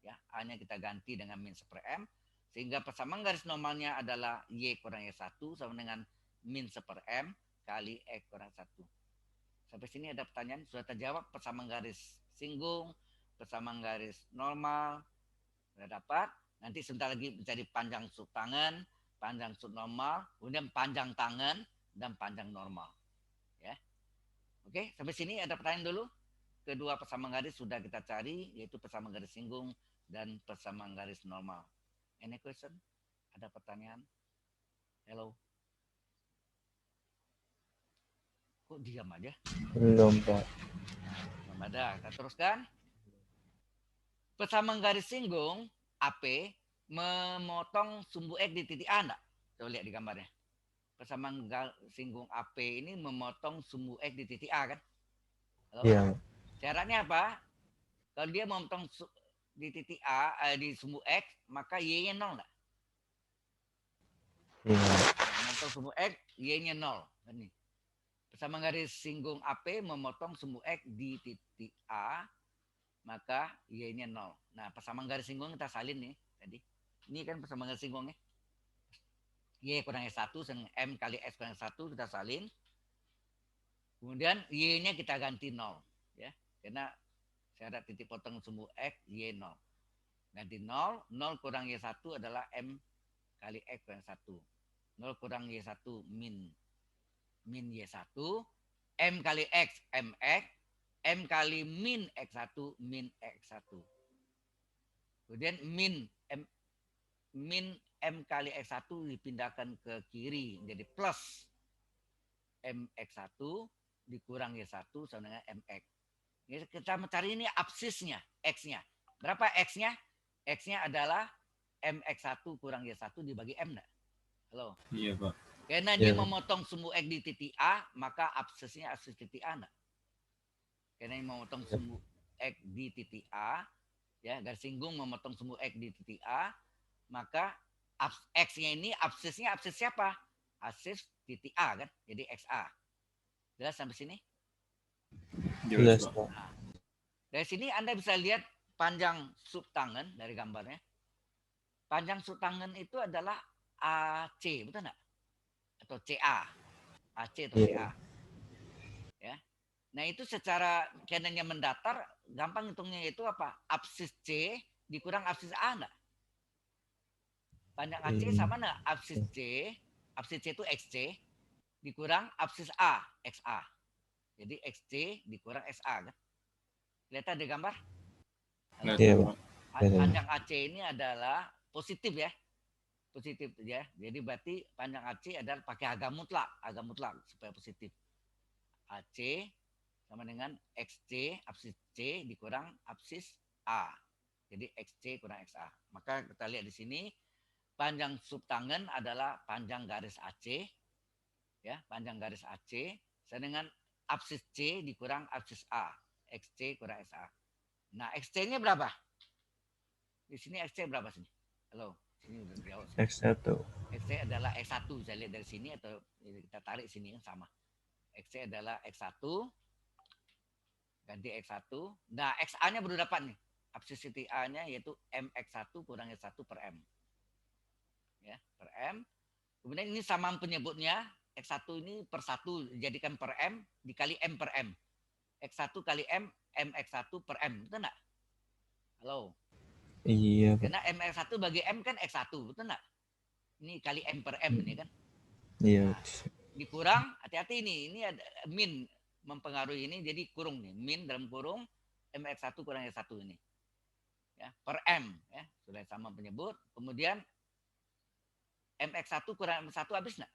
Ya, A-nya kita ganti dengan min 1/M. Sehingga persamaan garis normalnya adalah Y kurang Y1 sama dengan min 1/M kali X kurang 1. Sampai sini ada pertanyaan? Sudah terjawab persamaan garis singgung, persamaan garis normal. Sudah dapat? Nanti sebentar lagi mencari panjang sub tangan, panjang sub normal, kemudian panjang tangan, dan panjang normal. Ya. Oke, sampai sini ada pertanyaan dulu. Kedua persamaan garis sudah kita cari, yaitu persamaan garis singgung dan persamaan garis normal. Any question? Ada pertanyaan? Hello? Kok diam aja? Belum, Pak. Belum ada. Kita teruskan. Persamaan garis singgung AP memotong sumbu X di titik A enggak? Coba lihat di gambarnya. Persamaan singgung AP ini memotong sumbu X di titik A kan? Halo? Iya. Syaratnya apa? Kalau dia memotong di titik A, di sumbu X, maka Y-nya 0 enggak? Iya. Memotong sumbu X, Y-nya 0. Ini. Persamaan garis singgung AP memotong sumbu X di titik A, maka Y-nya 0. Nah, persamaan garis singgung kita salin nih tadi. Ini kan persamaan garis singgungnya. Y kurang Y1 dengan M kali X kurang 1 kita salin. Kemudian Y-nya kita ganti 0. Ya. Karena syarat titik potong sumbu X, Y 0. Ganti 0. 0 kurang Y1 adalah M kali X kurang 1. 0 kurang Y1 min Y1. M kali X, MX. M kali min X1, min X1. Kemudian min M kali X1 dipindahkan ke kiri menjadi plus MX1 dikurang Y1 sama dengan MX. Jadi kita mencari ini absisnya, X-nya. Berapa X-nya? X-nya adalah MX1 kurang Y1 dibagi M enggak? Halo? Iya, Pak. Karena dia memotong sumbu X di titik A, maka absisnya absis titik A enggak? Karena dia memotong sumbu X di titik A, ya, garis singgung memotong sumbu X di titik A, maka X-nya ini absisnya absis siapa? Absis titik A kan? Jadi XA. Jelas sampai sini? Jelas, Pak. Pak. Nah, dari sini Anda bisa lihat panjang sub tangan dari gambarnya. Panjang sub tangan itu adalah AC, betul enggak? Atau CA. AC atau CA. Ya. Nah itu secara kanannya mendatar, gampang hitungnya itu apa? Absis C dikurang absis A enggak? Panjang AC sama enggak? Absis C itu XC dikurang absis A, XA. Jadi XC dikurang XA kan? Kelihatan di gambar? Halo? Iya, Pak. Panjang AC ini adalah positif ya. Positif ya. Jadi berarti panjang AC adalah pakai harga mutlak supaya positif. AC sama dengan XC, absis C dikurang absis A. Jadi XC kurang XA. Maka kita lihat di sini panjang subtangen adalah panjang garis AC. Ya, panjang garis AC sama dengan absis C dikurang absis A. XC kurang XA. Nah, XC-nya berapa? Di sini XC berapa sini? Halo, sini udah jauh. X1. XC adalah X1. Saya lihat dari sini atau kita tarik sini kan sama. XC adalah X1. Ganti X1. Nah, XA-nya baru dapat nih. Absisity A-nya yaitu MX1 kurang X1 per M. Ya, per M. Kemudian ini samaan penyebutnya. X1 ini per 1 dijadikan per M dikali M per M. X1 kali M, MX1 per M. Betul enggak? Halo. Iya, Pak. Karena MX1 bagi M kan X1. Betul enggak? Ini kali M per M ini kan. Iya. Nah, dikurang, hati-hati ini. Ini ada min mempengaruhi ini. Jadi kurung nih. Min dalam kurung MX1 kurang X1 ini. Ya, per M. Ya, sudah sama penyebut. Kemudian MX1 kurang M1 habis enggak?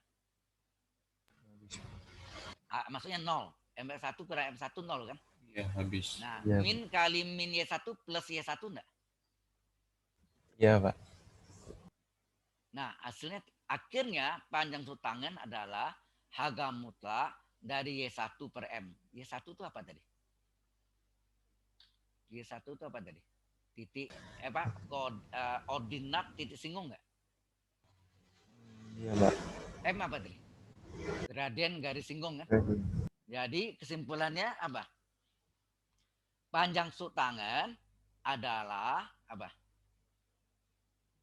Maksudnya 0. MX1 kurang M1 0 kan? Iya, habis. Nah, Ya. min kali min Y1 plus Y1 enggak? Iya, Pak. Nah, akhirnya panjang subtangen adalah harga mutlak dari Y1 per M. Y1 itu apa tadi? Y1 itu apa tadi? Titik, ordinat titik singgung enggak? Iya, Pak. M apa tadi? Gradien garis singgung kan? Jadi kesimpulannya apa? Panjang subtangen adalah apa?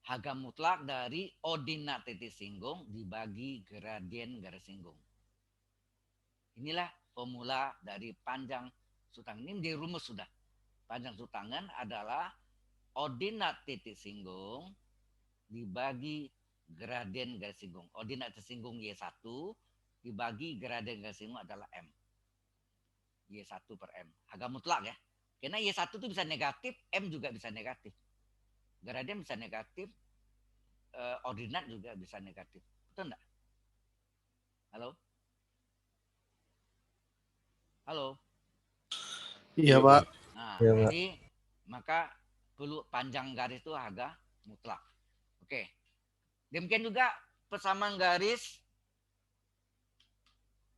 Harga mutlak dari ordinat titik singgung dibagi gradien garis singgung. Inilah formula dari panjang subtangen. Ini di rumus sudah. Panjang subtangen adalah ordinat titik singgung dibagi gradien garis singgung. Ordinat titik singgung Y1 dibagi gradien garis singgung adalah M. Y1 per M. Harga mutlak ya. Karena Y1 itu bisa negatif, M juga bisa negatif. Gradien bisa negatif, ordinat juga bisa negatif. Betul enggak? Halo? Halo? Iya, Pak. Nah, Iya, Pak. jadi maka perlu panjang garis itu harga mutlak. Oke. Demikian juga persamaan garis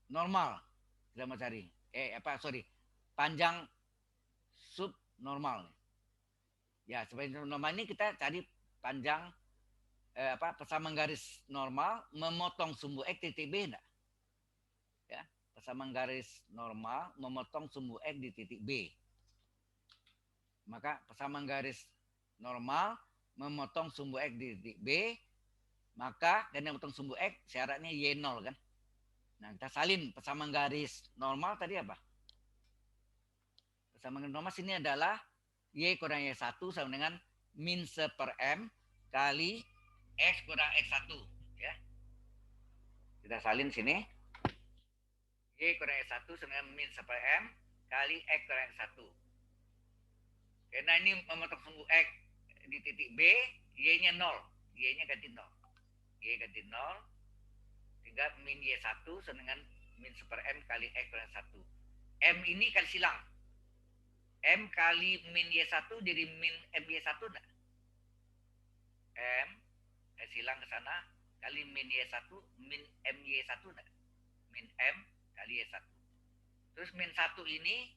normal. Kita mau cari. Panjang subnormal. Ya, sebagai normal ini kita cari panjang persamaan garis normal memotong sumbu X titik B enggak? Ya, persamaan garis normal memotong sumbu X di titik B. Maka persamaan garis normal memotong sumbu X di titik B, maka karena memotong sumbu X syaratnya Y0 kan? Nah, kita salin persamaan garis normal tadi apa? Persamaan garis normal sini adalah Y kurang Y1 sama dengan min 1 per M kali X kurang X1. Ya. Kita salin sini. Y kurang X1 sama dengan min 1 per M kali X kurang X1. Karena ini memotong sumbu X di titik B, Y-nya 0. Y-nya ganti 0. Y ganti 0. Tinggal min Y1 sama dengan min 1 per M kali X kurang 1. M ini kali silang. M kali min Y1 jadi min MY1 enggak? M silang ke sana kali min Y1 min MY1 enggak? Min M kali Y1. Terus min 1 ini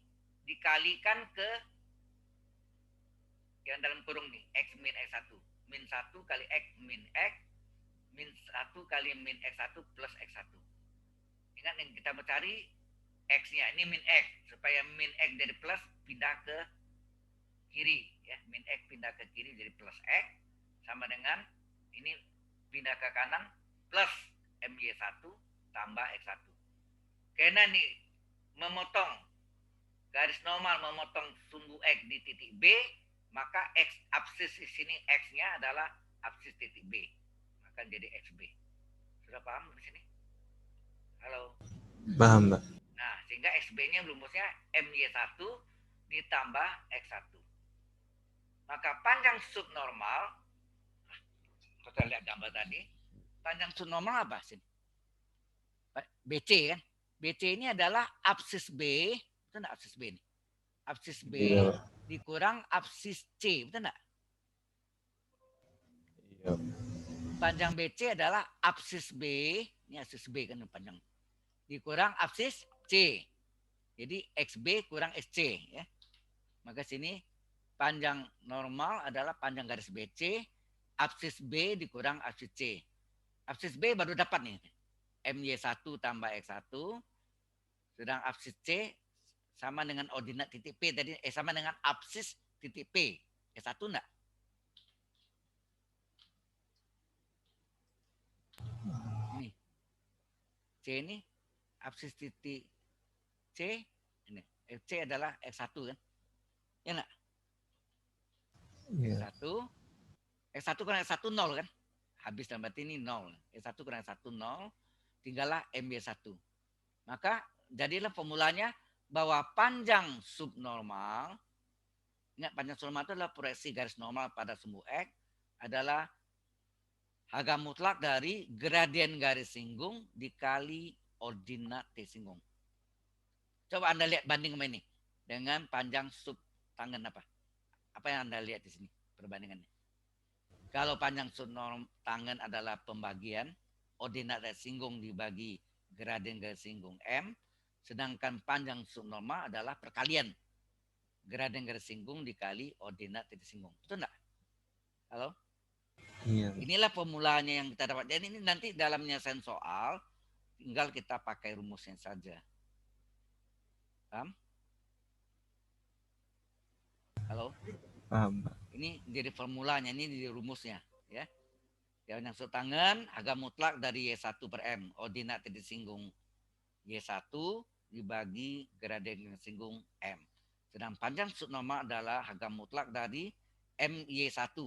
dikalikan ke yang dalam kurung nih, X min X1. Min 1 kali X min X, min 1 kali min X1 plus X1. Ingat yang kita mencari X-nya, ini min X. Supaya min X dari plus pindah ke kiri. Ya. Min X pindah ke kiri jadi plus X. Sama dengan ini pindah ke kanan plus MY1 tambah X1. Karena nih memotong garis normal memotong sumbu X di titik B, maka X absis di sini X-nya adalah absis titik B. Maka jadi XB. Sudah paham di sini? Halo. Paham, Pak. Nah, sehingga XB-nya rumusnya MY1 ditambah X1. Maka panjang subnormal, kita lihat gambar tadi, panjang subnormal apa sih? BC kan? BC ini adalah absis B, betul enggak absis B ini? Absis B Iya, Pak. dikurang absis C, betul enggak? Iya. Panjang BC adalah absis B, ini absis B kan panjang, dikurang absis C. Jadi XB kurang SC ya. Maka sini panjang normal adalah panjang garis BC, absis B dikurang absis C. Absis B baru dapat nih. MY1 tambah X1, sedang absis C sama dengan ordinat titik P tadi, sama dengan absis titik P. S1 enggak? Ini. C ini absis titik C, ini. C adalah X1 kan? Ya enggak? Iya. X1, X1 kurang X1 0 kan? Habis dan berarti ini 0. X1 kurang X1 0, tinggallah MY1. Maka jadilah formulanya bahwa panjang subnormal, ingat panjang subnormal itu adalah proyeksi garis normal pada sumbu X, adalah harga mutlak dari gradien garis singgung dikali ordinat T singgung. Coba Anda lihat banding sama ini dengan panjang sub tangen apa? Apa yang Anda lihat di sini perbandingannya? Kalau panjang sub tangen adalah pembagian ordinat garis singgung dibagi gradien garis singgung M, sedangkan panjang subnormal adalah perkalian gradien garis singgung dikali ordinat titik singgung. Betul enggak? Halo? Iya. Inilah formulanya yang kita dapat. Jadi ini nanti dalam penyelesaian soal tinggal kita pakai rumusnya saja. Paham? Halo? Paham, Pak. Ini jadi formulanya, ini di rumusnya, ya. Yang sub tangen harga mutlak dari Y1 per M, ordinat titik singgung Y1 dibagi gradien singgung M. Sedang panjang subnormal adalah harga mutlak dari MY1,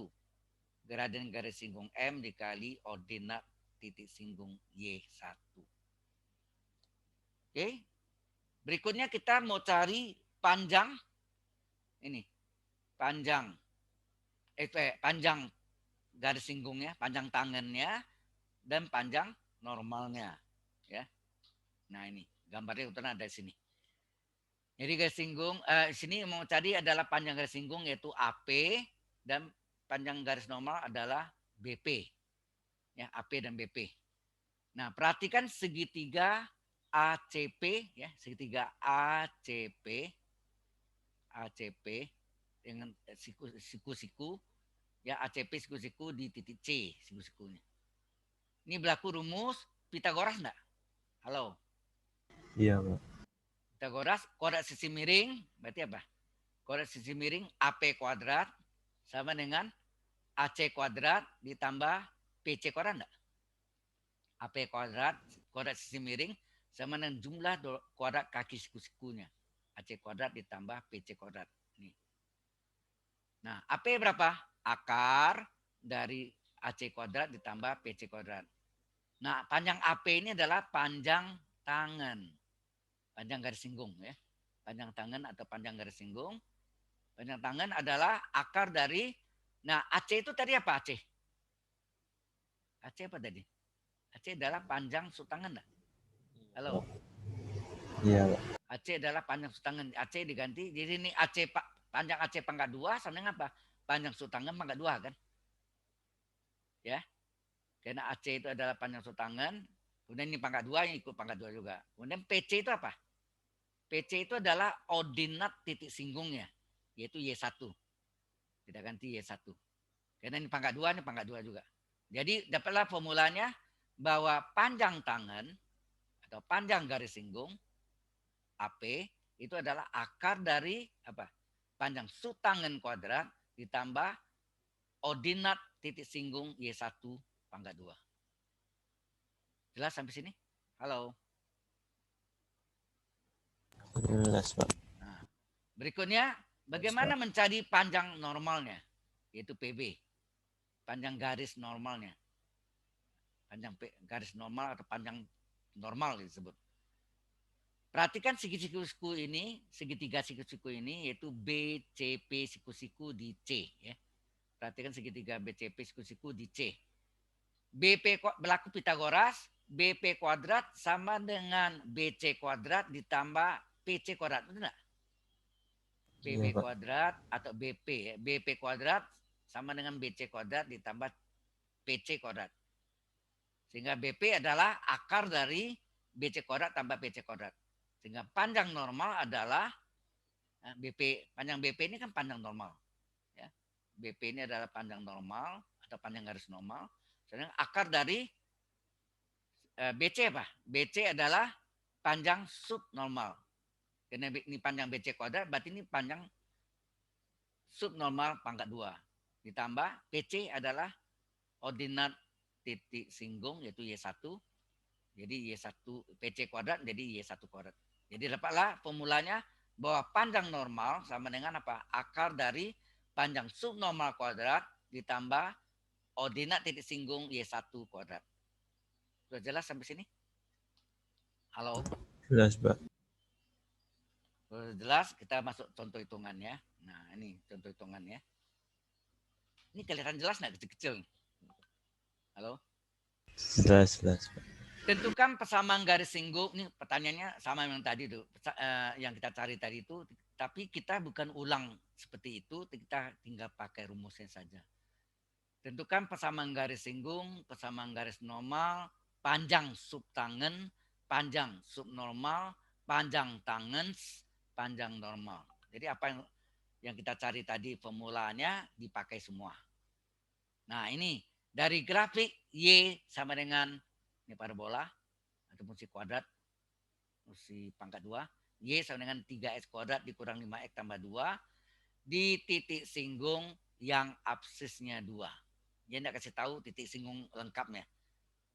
gradien garis singgung M dikali ordinat titik singgung Y1. Oke. Berikutnya kita mau cari panjang ini. Panjang garis singgungnya, panjang tangannya dan panjang normalnya, ya. Nah, ini gambarnya udah ada di sini. Jadi garis singgung sini mau cari adalah panjang garis singgung yaitu AP dan panjang garis normal adalah BP. Ya, AP dan BP. Nah, perhatikan segitiga ACP ya, segitiga ACP dengan siku-siku ya, ACP siku-siku di titik C siku-sikunya. Ini berlaku rumus Pitagoras enggak? Halo. Iya, Pak. Pitagoras, koordinat sisi miring berarti apa? Koordinat sisi miring AP kuadrat sama dengan AC kuadrat ditambah PC kuadrat enggak? AP kuadrat, koordinat sisi miring sama dengan jumlah kuadrat kaki siku-sikunya. AC kuadrat ditambah PC kuadrat. Nih. Nah, AP berapa? Akar dari AC kuadrat ditambah PC kuadrat. Nah, panjang AP ini adalah panjang tangan. Panjang garis singgung ya. Panjang tangan atau panjang garis singgung. Panjang tangan adalah akar dari, nah AC itu tadi apa AC? AC apa tadi? AC adalah panjang sutangan enggak? Halo? Iya, Pak. AC adalah panjang sutangan. AC diganti, jadi ini AC panjang AC pangkat 2 sama dengan apa? Panjang sutangan pangkat 2 kan? Ya. Karena AC itu adalah panjang sutangan, kemudian ini pangkat 2 yang ikut pangkat 2 juga. Kemudian PC itu apa? PC itu adalah ordinat titik singgungnya, yaitu Y1. Kita ganti Y1. Karena ini pangkat 2, ini pangkat 2 juga. Jadi dapatlah formulanya bahwa panjang tangan atau panjang garis singgung AP itu adalah akar dari apa? Panjang sutangan kuadrat ditambah ordinat titik singgung Y1 pangkat 2. Jelas sampai sini? Halo. Jelas, Pak. Nah, Berikutnya, bagaimana mencari panjang normalnya? Yaitu PB. Panjang garis normalnya. Panjang garis normal atau panjang normal disebut. Perhatikan siku-siku ini, segitiga siku-siku ini yaitu BCP siku-siku di C. Ya. Perhatikan segitiga BCP siku-siku di C. BP berlaku Pitagoras, BP kuadrat sama dengan BC kuadrat ditambah PC kuadrat. Betul nggak? BB kuadrat atau BP. Ya. BP kuadrat sama dengan BC kuadrat ditambah PC kuadrat. Sehingga BP adalah akar dari BC kuadrat tambah PC kuadrat. Sehingga panjang normal adalah BP, panjang BP ini kan panjang normal. Ya. BP ini adalah panjang normal atau panjang garis normal. Sedangkan akar dari BC apa? BC adalah panjang subnormal. Karena ini panjang BC kuadrat, berarti ini panjang subnormal pangkat 2. Ditambah PC adalah ordinat titik singgung yaitu Y1. Jadi Y1 PC kuadrat jadi Y1 kuadrat. Jadi dapatlah formulanya bahwa panjang normal sama dengan apa? Akar dari panjang subnormal kuadrat ditambah ordinat titik singgung Y1 kuadrat. Sudah jelas sampai sini? Halo? Jelas, Pak. Sudah jelas, kita masuk contoh hitungannya. Nah, ini contoh hitungannya. Ini kelihatan jelas nggak kecil-kecil? Halo? Jelas, Pak. Tentukan persamaan garis singgung. Ini pertanyaannya sama yang tadi tuh, yang kita cari tadi itu. Tapi kita bukan ulang seperti itu, kita tinggal pakai rumusnya saja. Tentukan persamaan garis singgung, persamaan garis normal, panjang subtangen, panjang subnormal, panjang tangens, panjang normal. Jadi apa yang kita cari tadi formulanya dipakai semua. Nah ini dari grafik Y sama dengan ini parabola atau fungsi kuadrat, fungsi pangkat 2. Y sama dengan 3x kuadrat dikurang 5x tambah 2 di titik singgung yang absisnya 2. Dia tidak kasih tahu titik singgung lengkapnya.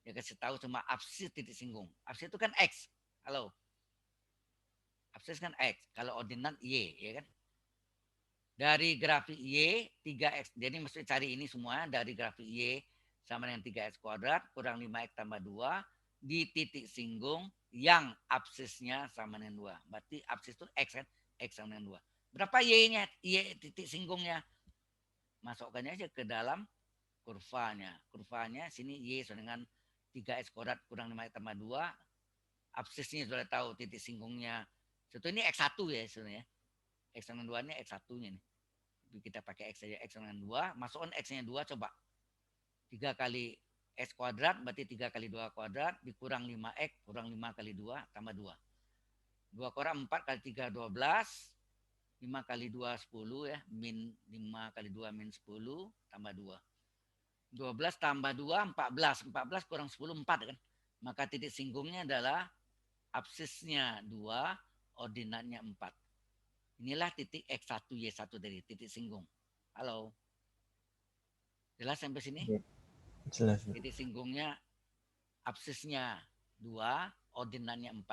Dia kasih tahu cuma absis titik singgung. Absis itu kan X. Halo. Absis kan X. Kalau ordinat Y. Ya kan? Dari grafik Y 3x. Jadi mesti cari ini semua dari grafik Y sama dengan 3x kuadrat kurang 5x tambah 2 di titik singgung yang absisnya sama dengan 2. Berarti absis itu X kan? X sama dengan 2. Berapa Y-nya? Y titik singgungnya. Masukkannya aja ke dalam kurvanya. Kurvanya sini Y sama dengan 3x kuadrat kurang 5x tambah 2. Absisnya sudah tahu titik singgungnya. Sebetulnya ini X1 ya sebenarnya. X sama 2 ini X1-nya nih. Kita pakai X saja, X sama 2. Masukkan X-nya 2 coba. 3 kali X kuadrat berarti 3 kali 2 kuadrat dikurang 5X kurang 5 kali 2 tambah 2. 2 kuadrat 4 kali 3 12. 5 kali 2 10 ya. Min 5 kali 2 min 10 tambah 2. 12 tambah 2 14. 14 kurang 10 4 kan. Maka titik singgungnya adalah absisnya 2, ordinatnya 4. Inilah titik X1 Y1 dari titik singgung. Halo. Jelas sampai sini? Jelas. Titik singgungnya absisnya 2, ordinatnya 4.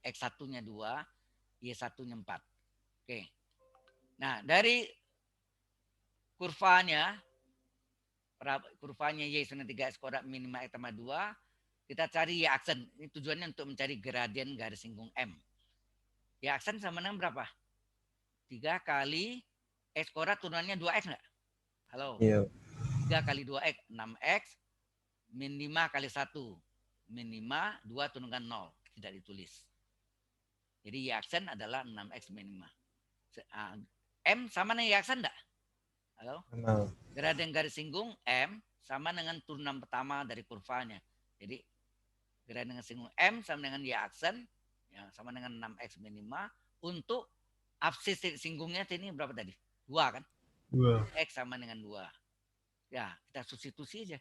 X1-nya 2, Y1-nya 4. Oke. Nah, dari kurvanya Y sama 3x kuadrat min 5x tambah 2, kita cari Y aksen. Ini tujuannya untuk mencari gradien garis singgung M. Y aksen sama dengan berapa? 3 kali X kuadrat turunannya 2X enggak? Halo? Iya. 3 kali 2X, 6X. Min 5 kali 1. Min 5, 2 turunkan 0. Tidak ditulis. Jadi Y aksen adalah 6X min 5. M sama dengan Y aksen enggak? Halo? Sama. Gradien garis singgung M sama dengan turunan pertama dari kurvanya. Jadi gradien garis singgung M sama dengan Y aksen. Ya, sama dengan 6X min 5. Untuk absis singgungnya ini berapa tadi? 2 kan? 2. X sama dengan 2. Ya, kita substitusi aja.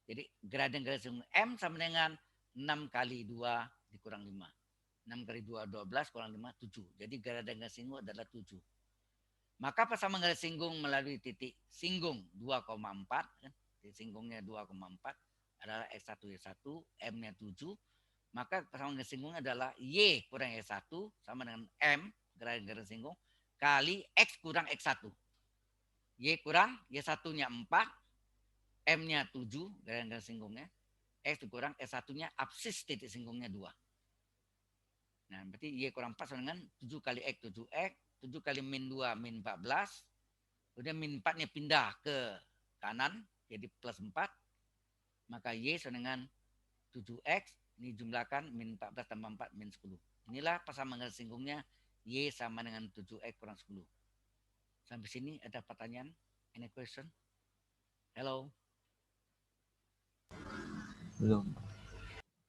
Jadi gradien garis singgung M sama dengan 6 kali 2 dikurang 5. 6 kali 2, 12 kurang 5, 7. Jadi gradien garis singgung adalah 7. Maka persamaan garis singgung melalui titik singgung 2,4. Kan? Titik singgungnya 2,4 adalah X1, Y1, M-nya 7. Maka persamaan garis singgungnya adalah Y kurang Y1 sama dengan M, gradien garis singgung, kali X kurang X1. Y kurang Y1-nya 4, M-nya 7, garis singgungnya. X kurang S1-nya absis titik singgungnya 2. Nah, berarti Y kurang 4 sama dengan 7 kali X, 7X. 7 kali min 2, min 14. Kemudian min 4-nya pindah ke kanan, jadi plus 4. Maka Y sama dengan 7X. Ini jumlahkan min 14 tambah 4, min 10. Inilah pasangan garis singgungnya Y sama dengan 7X kurang 10. Sampai sini ada pertanyaan? Any question? Hello? Belum.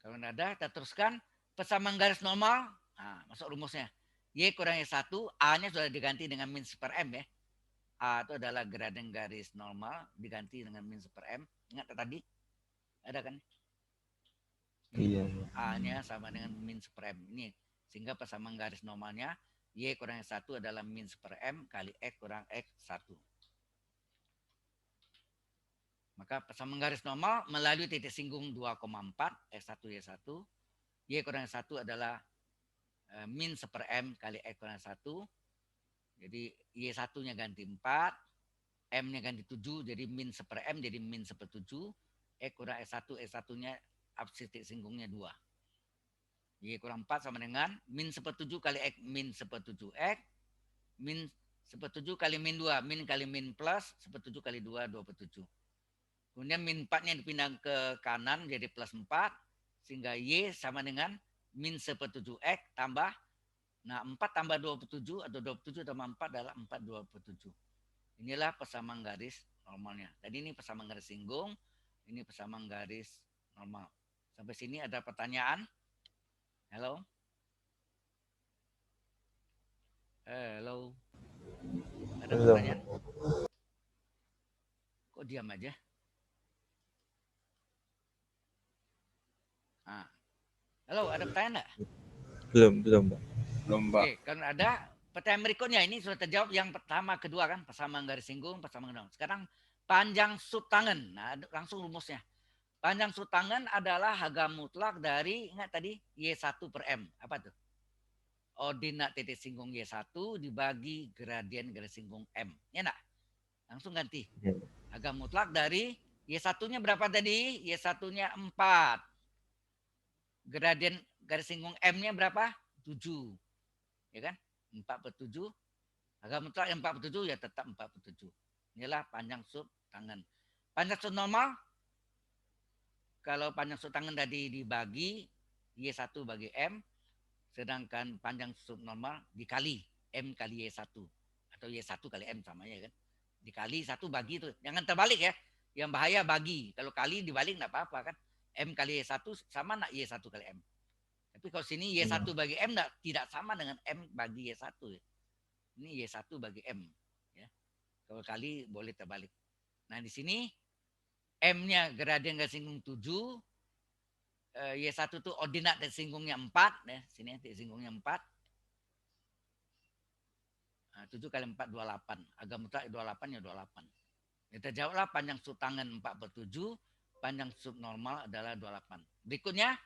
Kalau tidak ada, kita teruskan. Persamaan garis normal. Nah, masuk rumusnya. Y kurang Y1, A-nya sudah diganti dengan min 1 per M ya. A itu adalah gradien garis normal diganti dengan min 1 per M. Ingat tadi? Ada kan? Iya. A-nya sama dengan min 1 per M. Ini sehingga persamaan garis normalnya Y kurang Y1 adalah min 1 per M kali X kurang X1. Maka persamaan garis normal melalui titik singgung 2,4 X1 Y1. Y kurang Y1 adalah min 1 per M kali X kurang Y1. Jadi Y1-nya ganti 4, M-nya ganti 7, jadi min 1 per M, jadi min 1 per 7. X kurang X1, X1-nya absis titik singgungnya 2. Y kurang 4 sama dengan min 1 per 7 kali X, min 1 per 7X. Min 1 per 7 kali min 2, min kali min plus 1 per 7 kali 2, 2 per 7. Kemudian min 4-nya dipindah ke kanan jadi plus 4. Sehingga Y sama dengan min 1 per 7X tambah. Nah 4 tambah 2 per 7 atau 2 per 7 tambah 4 adalah 4 2 per 7. Inilah persamaan garis normalnya. Tadi ini persamaan garis singgung. Ini persamaan garis normal. Sampai sini ada pertanyaan? Halo? Halo? Ada pertanyaan? Kok diam aja? Ah. Halo, ada pertanyaan enggak? Belum, Pak. Belum, Pak. Oke, kan ada pertanyaan berikutnya ini sudah terjawab yang pertama, kedua kan, persamaan garis singgung, persamaan garis. Sekarang panjang sub tangan. Nah, langsung rumusnya. Panjang sub tangan adalah harga mutlak dari, ingat tadi, Y1 per M. Apa tuh? Ordinat titik singgung Y1 dibagi gradien garis singgung M. Ya enggak? Langsung ganti. Ya. Harga mutlak dari Y1-nya berapa tadi? Y1-nya 4. Gradien garis singgung M-nya berapa? 7. Ya kan? 4 per 7. Harga mutlak yang 4 per 7 ya tetap 4 per 7. Inilah panjang sub tangan. Panjang sub normal. Kalau panjang sub tangan tadi dibagi Y1 bagi M. Sedangkan panjang sub normal dikali M kali Y1. Atau Y1 kali M sama ya kan. Dikali 1 bagi itu. Jangan terbalik ya. Yang bahaya bagi. Kalau kali dibalik enggak apa-apa kan. M kali Y1 sama enggak Y1 kali M. Tapi kalau sini Y1 bagi M tidak sama dengan M bagi Y1. Ini Y1 bagi M. Ya. Kalau kali boleh terbalik. Nah di sini M-nya gradien garis singgung 7. Y1 itu ordinat titik singgungnya 4. Ya. Sini titik singgungnya 4. Nah, 7 kali 4, 28. Agak mutlak 28 ya 28. Kita jawablah panjang sub tangan 4 per 7. Panjang sub normal adalah 28. Berikutnya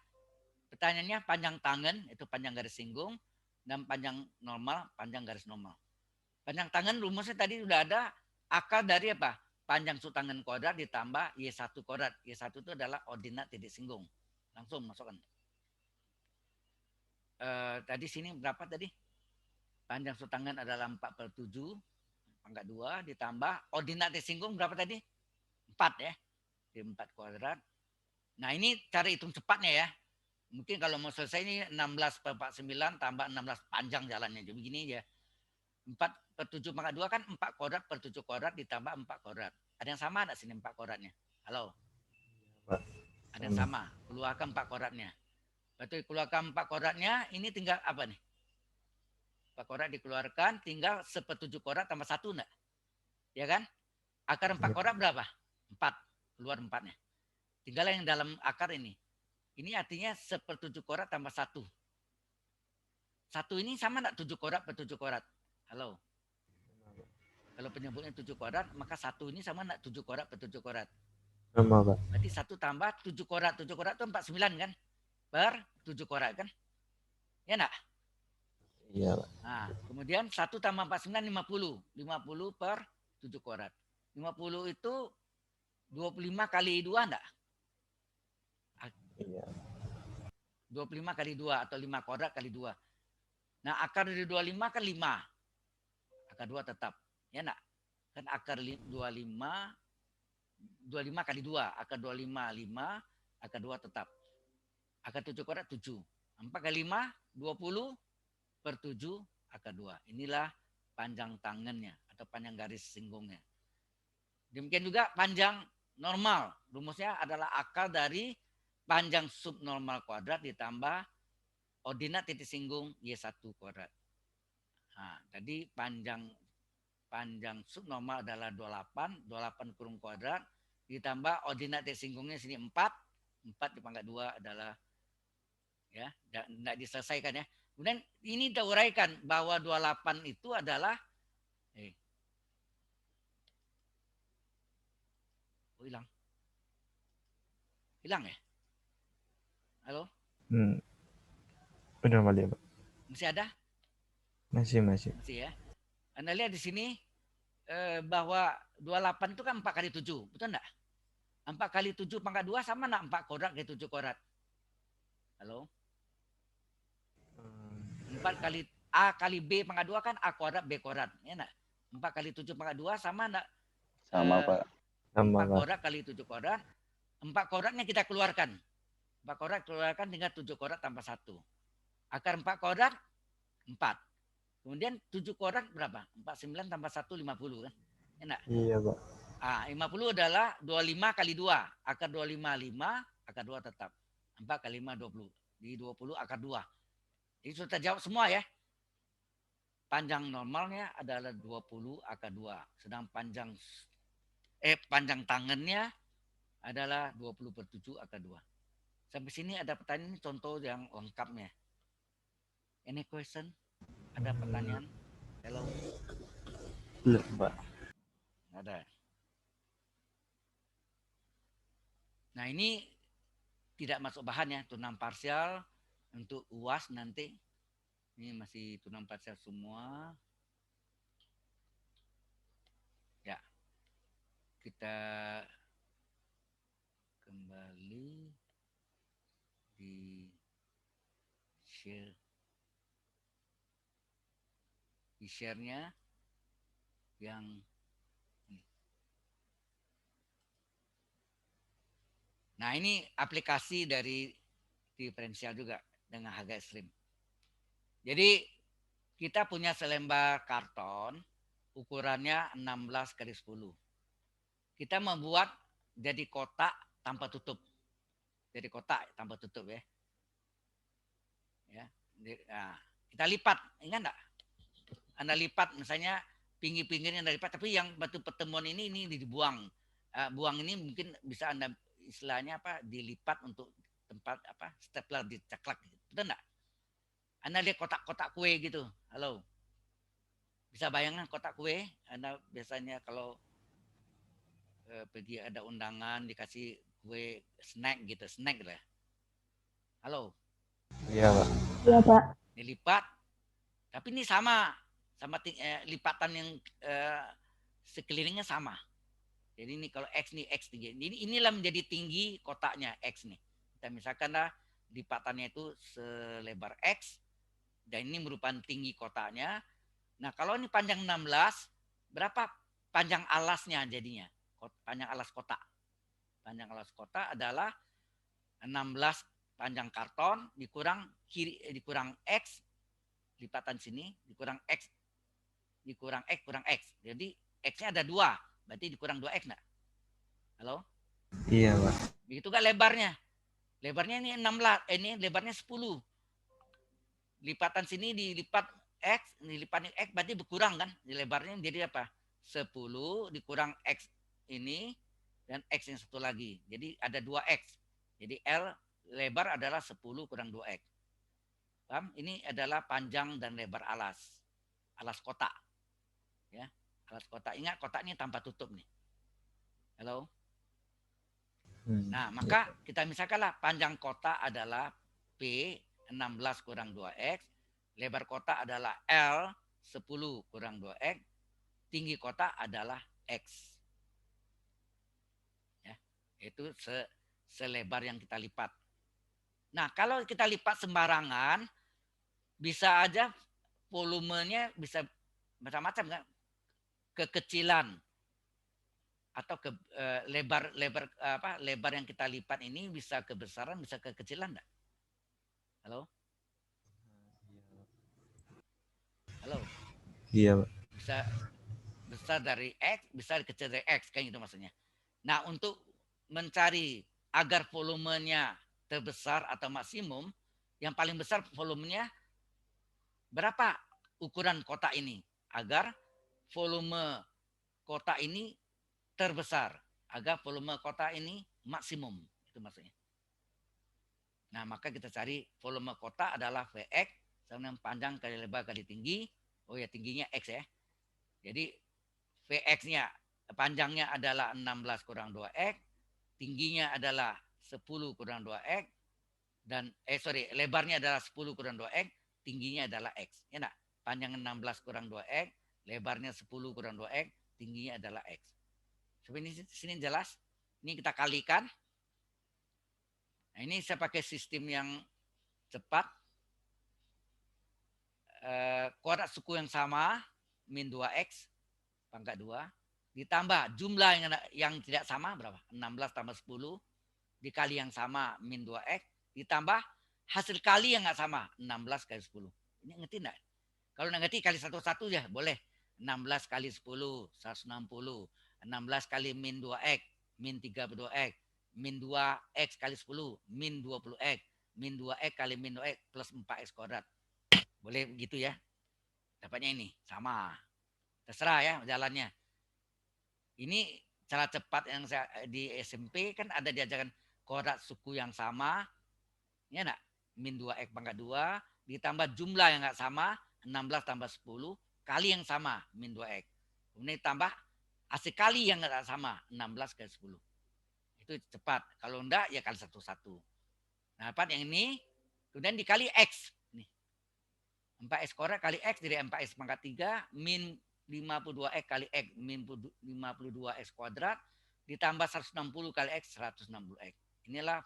pertanyaannya panjang tangan itu panjang garis singgung dan panjang normal panjang garis normal. Panjang tangan rumusnya tadi sudah ada akar dari apa? Panjang sub tangan kuadrat ditambah Y1 kuadrat. Y1 itu adalah ordinat titik singgung. Langsung masukkan. Tadi sini berapa tadi? Panjang sub tangan adalah 4 per 7 pangkat 2 ditambah ordinat titik singgung berapa tadi? 4 ya. Di 4 kuadrat. Nah ini cara hitung cepatnya ya. Mungkin kalau mau selesai ini 16 per 49 tambah 16 panjang jalannya. Jadi begini aja. 4 per 7 pangkat 2 kan 4 kuadrat per 7 kuadrat ditambah 4 kuadrat. Ada yang sama enggak sini 4 kuadratnya? Halo? Ada yang sama. Keluarkan 4 kuadratnya. Berarti keluarkan 4 kuadratnya ini tinggal apa nih? 4 kuadrat dikeluarkan tinggal 1/7 kuadrat tambah 1 enggak? Ya kan? Akar 4 kuadrat berapa? 4. Keluar 4-nya. Tinggal yang dalam akar ini. Ini artinya 1/7 kuadrat tambah 1. 1 ini sama enggak 7 kuadrat per 7 kuadrat? Halo? Kalau penyebutnya 7 kuadrat, maka 1 ini sama enggak 7 kuadrat per 7 kuadrat? Sama, Pak. Berarti 1 tambah 7 kuadrat. 7 kuadrat itu 49 kan? Per 7 kuadrat kan? Ya enggak? Iya, Pak. Nah, kemudian 1 tambah 49, 50. 50 per 7 kuadrat. 50 itu 25 kali 2 enggak? Iya. 25 kali 2 atau 5 kuadrat kali 2. Nah, akar dari 25 kan 5. Akar 2 tetap. Ya enggak? Kan akar 25 kali 2. Akar 25, 5. Akar 2 tetap. Akar 7 kuadrat 7. 4 kali 5, 20 per 7 akar 2. Inilah panjang tangannya atau panjang garis singgungnya. Demikian juga panjang normal. Rumusnya adalah akar dari panjang subnormal kuadrat ditambah ordinat titik singgung Y1 kuadrat. Nah, tadi panjang subnormal adalah 28, 28 kurung kuadrat ditambah ordinat titik singgungnya sini 4, 4 dipangkat 2 adalah ya, tidak diselesaikan ya. Kemudian ini kita uraikan bahwa 28 itu adalah hilang. Hilang ya? Halo? Udah kali ya, Pak? Masih ada? Masih. Masih ya. Anda lihat di sini bahwa 28 itu kan 4 kali 7, betul enggak? 4 kali 7 pangkat 2 sama enggak 4 kuadrat kali 7 kuadrat? Halo? 4 kali A kali B pangkat 2 kan A kuadrat B kuadrat. Ya enggak? 4 kali 7 pangkat 2 sama enggak? Sama, Pak. 4 kuadrat kali 7 kuadrat. 4 kuadratnya kita keluarkan. 4 kuadrat keluarkan tinggal 7 kuadrat tambah 1. Akar 4 kuadrat 4. Kemudian 7 kuadrat berapa? 49 tambah 1, 50 kan? Enak? Iya, Pak. 50 adalah 25 kali 2. Akar 25, 5. Akar 2 tetap. 4 kali 5, 20. Di 20 akar 2. Jadi sudah jawab semua ya. Panjang normalnya adalah 20 akar 2. Sedang panjang tangannya adalah 20 per 7 akar 2. Sampai sini ada pertanyaan, contoh yang lengkapnya. Any question? Ada pertanyaan? Hello? Belum, Pak. Ada. Nah, ini tidak masuk bahan ya, tunang parsial untuk UAS nanti. Ini masih tunang parsial semua. Ya. Kita kembali di share. Di share-nya yang nah, ini aplikasi dari diferensial juga dengan harga ekstrim. Jadi kita punya selembar karton ukurannya 16 kali 10. Kita membuat jadi kotak tanpa tutup. Jadi kotak tanpa tutup ya. Nah, kita lipat, ingat enggak? Anda lipat misalnya pinggir-pinggirnya Anda lipat, tapi yang batu pertemuan ini dibuang. Buang ini mungkin bisa Anda istilahnya apa? Dilipat untuk tempat apa? Stapler diceklak gitu. Betul enggak? Anda lihat kotak-kotak kue gitu. Halo. Bisa bayangkan kotak kue? Anda biasanya kalau pergi ada undangan dikasih kue snack gitu lah. Halo. Iya, Pak. Iya, Pak. Dilipat. Tapi ini sama lipatan yang sekelilingnya sama. Jadi ini kalau X nih X tinggi. Inilah menjadi tinggi kotaknya X nih. Kita misalkanlah lipatannya itu selebar X dan ini merupakan tinggi kotaknya. Nah, kalau ini panjang 16, berapa panjang alasnya jadinya? Panjang alas kotak. Panjang alas kotak adalah 16 panjang karton dikurang X lipatan sini dikurang X kurang X. Jadi X-nya ada 2, berarti dikurang 2X enggak? Halo? Iya, Pak. Begitu kan lebarnya. Lebarnya ini 16, ini lebarnya 10. Lipatan sini dilipat X, dilipat X berarti berkurang kan? Di lebarnya jadi apa? 10 dikurang X ini dan X yang satu lagi. Jadi ada 2X. Jadi L lebar adalah 10 kurang 2X. Paham? Ini adalah panjang dan lebar alas kotak. Ya, alas kotak. Ingat kotaknya tanpa tutup nih. Halo? Nah, maka kita misalkanlah panjang kotak adalah P 16 kurang 2X Lebar kotak adalah L 10 kurang 2X. Tinggi kotak adalah X. Ya, itu selebar yang kita lipat. Nah, kalau kita lipat sembarangan, bisa aja volumenya bisa macam-macam kan. Kekecilan atau lebar yang kita lipat ini bisa kebesaran, bisa kekecilan enggak? Halo? Halo? Iya, Pak. Bisa besar dari X, bisa kecil dari X, kan itu maksudnya. Nah, untuk mencari agar volumenya terbesar atau maksimum, yang paling besar volumenya berapa ukuran kotak ini? Agar volume kotak ini terbesar. Agar volume kotak ini maksimum. Itu maksudnya. Nah, maka kita cari volume kotak adalah Vx sama dengan panjang kali lebar kali tinggi. Oh ya, tingginya X ya. Jadi Vx-nya panjangnya adalah 16 kurang 2x, tingginya adalah 10 kurang 2x, dan lebarnya adalah 10 kurang 2x, tingginya adalah x. Ya enggak? Panjang 16 kurang 2x, lebarnya 10 kurang 2x, tingginya adalah x. Sebenarnya sini jelas. Ini kita kalikan. Nah, ini saya pakai sistem yang cepat. Kuadrat suku yang sama, min 2x, pangkat 2, ditambah jumlah yang tidak sama berapa? 16 tambah 10 dikali yang sama min 2x ditambah hasil kali yang nggak sama 16 kali 10. Ini ngerti enggak? Kalau nggak ngerti kali satu-satu ya boleh. 16 kali 10 160. 16 kali min 2x min 32x min 2x kali 10 min 20x min 2x kali min 2x plus 4x kuadrat. Boleh begitu ya? Dapatnya ini sama. Terserah ya jalannya. Ini cara cepat yang saya di SMP kan ada diajarkan kuadrat suku yang sama. Ya enggak? Min 2x pangkat 2 ditambah jumlah yang enggak sama 16 tambah 10 kali yang sama min 2x. Kemudian ditambah hasil kali yang enggak sama 16 kali 10. Itu cepat. Kalau enggak ya kali satu-satu. Nah, dapat yang ini kemudian dikali x. Nih. 4x kuadrat kali x jadi 4x pangkat 3 min 52x kali x min 52x kuadrat ditambah 160 kali x 160x. Inilah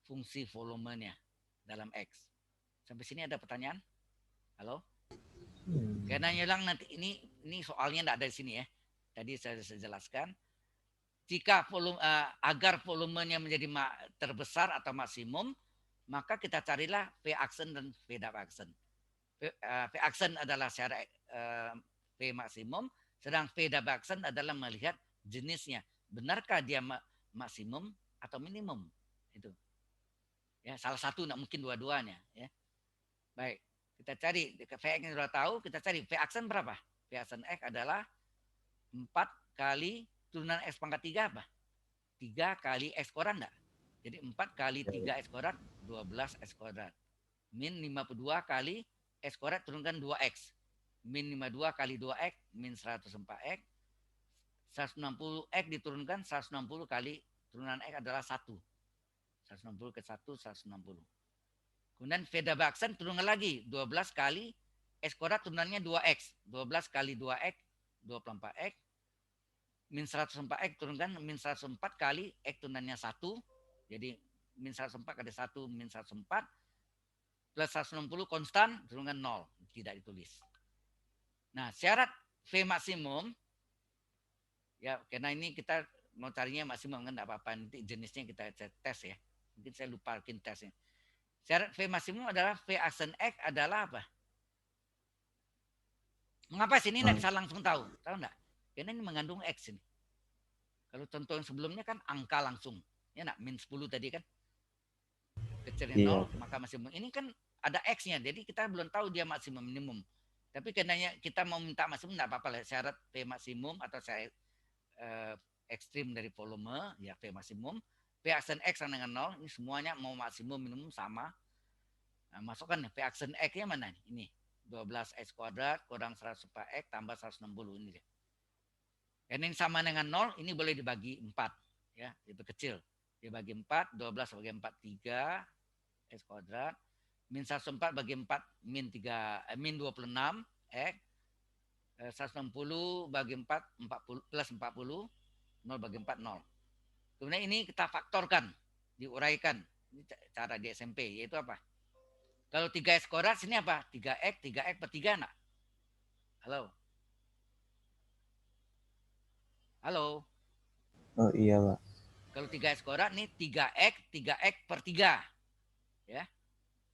fungsi volumenya dalam x. Sampai sini ada pertanyaan? Halo? Karena nyelang nanti ini soalnya tidak ada di sini ya. Tadi saya jelaskan. Jika agar volumenya menjadi terbesar atau maksimum, maka kita carilah V aksen dan V dab aksen. V aksen adalah secara V maksimum, sedang V dab aksen adalah melihat jenisnya. Benarkah dia maksimum atau minimum? Itu. Ya, salah satu, tidak mungkin dua-duanya. Ya. Baik, kita cari V yang sudah tahu, kita cari V aksen berapa? V aksen X adalah 4 kali turunan X pangkat 3 apa? 3 kali X kuadrat enggak? Jadi 4 kali 3 X kuadrat, 12 X kuadrat. Min 52 kali X kuadrat turunkan 2X. Min 52 kali 2X, min 104X. 160X diturunkan 160 kali turunan X adalah 1. 160 ke 1, 160. Kemudian V dab aksen turunkan lagi. 12 kali X kuadrat turunannya 2X. 12 kali 2X, 24X. Min 104X turunkan min 104 kali X turunannya 1. Jadi min 104 kali 1 min 104. Plus 160 konstan turunkan 0. Tidak ditulis. Nah, syarat V maksimum. Ya, karena ini kita mau carinya maksimum kan tidak apa-apa. Nanti jenisnya kita tes ya. Mungkin saya lupa bikin tesnya. Syarat V maksimum adalah V aksen X adalah apa? Mengapa sini tidak bisa langsung tahu? Tahu enggak? Karena ini mengandung X ini. Kalau contoh yang sebelumnya kan angka langsung. Ya enggak? Min 10 tadi kan. Kecilnya 0, maka maksimum. Ini kan ada X-nya. Jadi kita belum tahu dia maksimum minimum. Tapi karena kita mau minta maksimum enggak apa-apa lah. Syarat V maksimum atau syarat ekstrim dari volume, ya V maksimum. V aksen X sama dengan 0. Ini semuanya mau maksimum minimum sama. Nah, masukkan V aksen X-nya mana? Ini. 12X kuadrat kurang 104X tambah 160 ini dia. Yang ini sama dengan 0, ini boleh dibagi 4. Ya, itu kecil. Dibagi 4, 12 bagi 4, 3 X kuadrat. min 104 bagi 4 min 3 min 26 X 160 bagi 4 40 plus 40 0 bagi 4 0. Kemudian ini kita faktorkan, diuraikan. Ini cara di SMP yaitu apa? Kalau 3x kuadrat sini apa? 3x per 3 nak? Halo. Halo. Oh iya Pak. Kalau 3x kuadrat nih 3x per 3. Ya.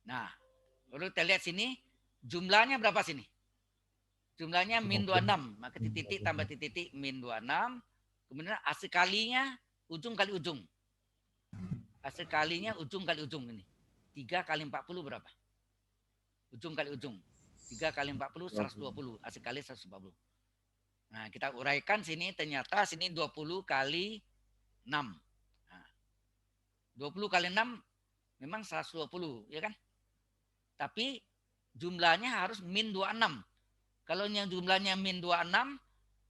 Nah, lalu kita lihat sini jumlahnya berapa sini? Jumlahnya min 26. Maka titik tambah titik min 26. Kemudian hasil kalinya ujung kali ujung. Hasil kalinya ujung kali ujung ini. 3 kali 40 berapa? Ujung kali ujung. 3 kali 40 120. Hasil kali 140. Nah, kita uraikan sini ternyata sini 20 kali 6. Nah, 20 kali 6 memang 120, ya kan? Tapi jumlahnya harus min 26. Kalau yang jumlahnya min 26,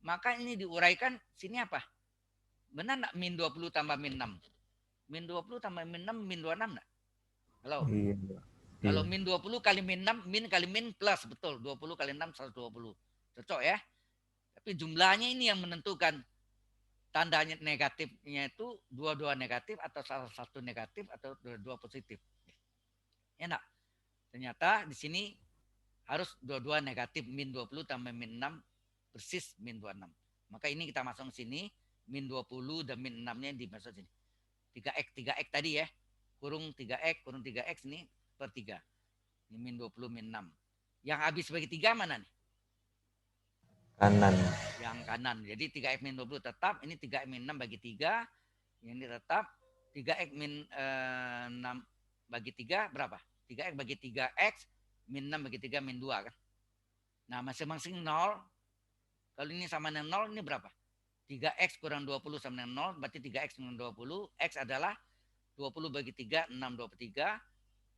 maka ini diuraikan sini apa? Benar enggak min 20 tambah min 6? Min 20 tambah min 6, min 26 enggak? Halo? Iya Pak. Kalau min 20 kali min 6, min kali min plus, betul. 20 kali 6, 120. Cocok ya? Tapi jumlahnya ini yang menentukan tandanya negatifnya itu dua-dua negatif atau salah satu negatif atau dua-dua positif. Enak. Ternyata di sini harus dua-dua negatif, min 20 tambah min 6 persis min 26. Maka ini kita masuk ke sini, min 20 dan min 6-nya dimasuk sini. 3x tadi ya. Kurung 3x ini per 3. Ini min 20 min 6. Yang habis bagi 3 mana nih? Kanan. Yang kanan. Jadi 3x min 20 tetap. Ini 3x min 6 bagi 3. Ini tetap. 3x min 6 bagi 3 berapa? 3x bagi 3x min 6 bagi 3 min 2 kan. Nah masing-masing 0. Kalau ini sama dengan 0 ini berapa? 3x kurang 20 sama dengan 0. Berarti 3x min 20. X adalah 20 bagi 3. 6 23.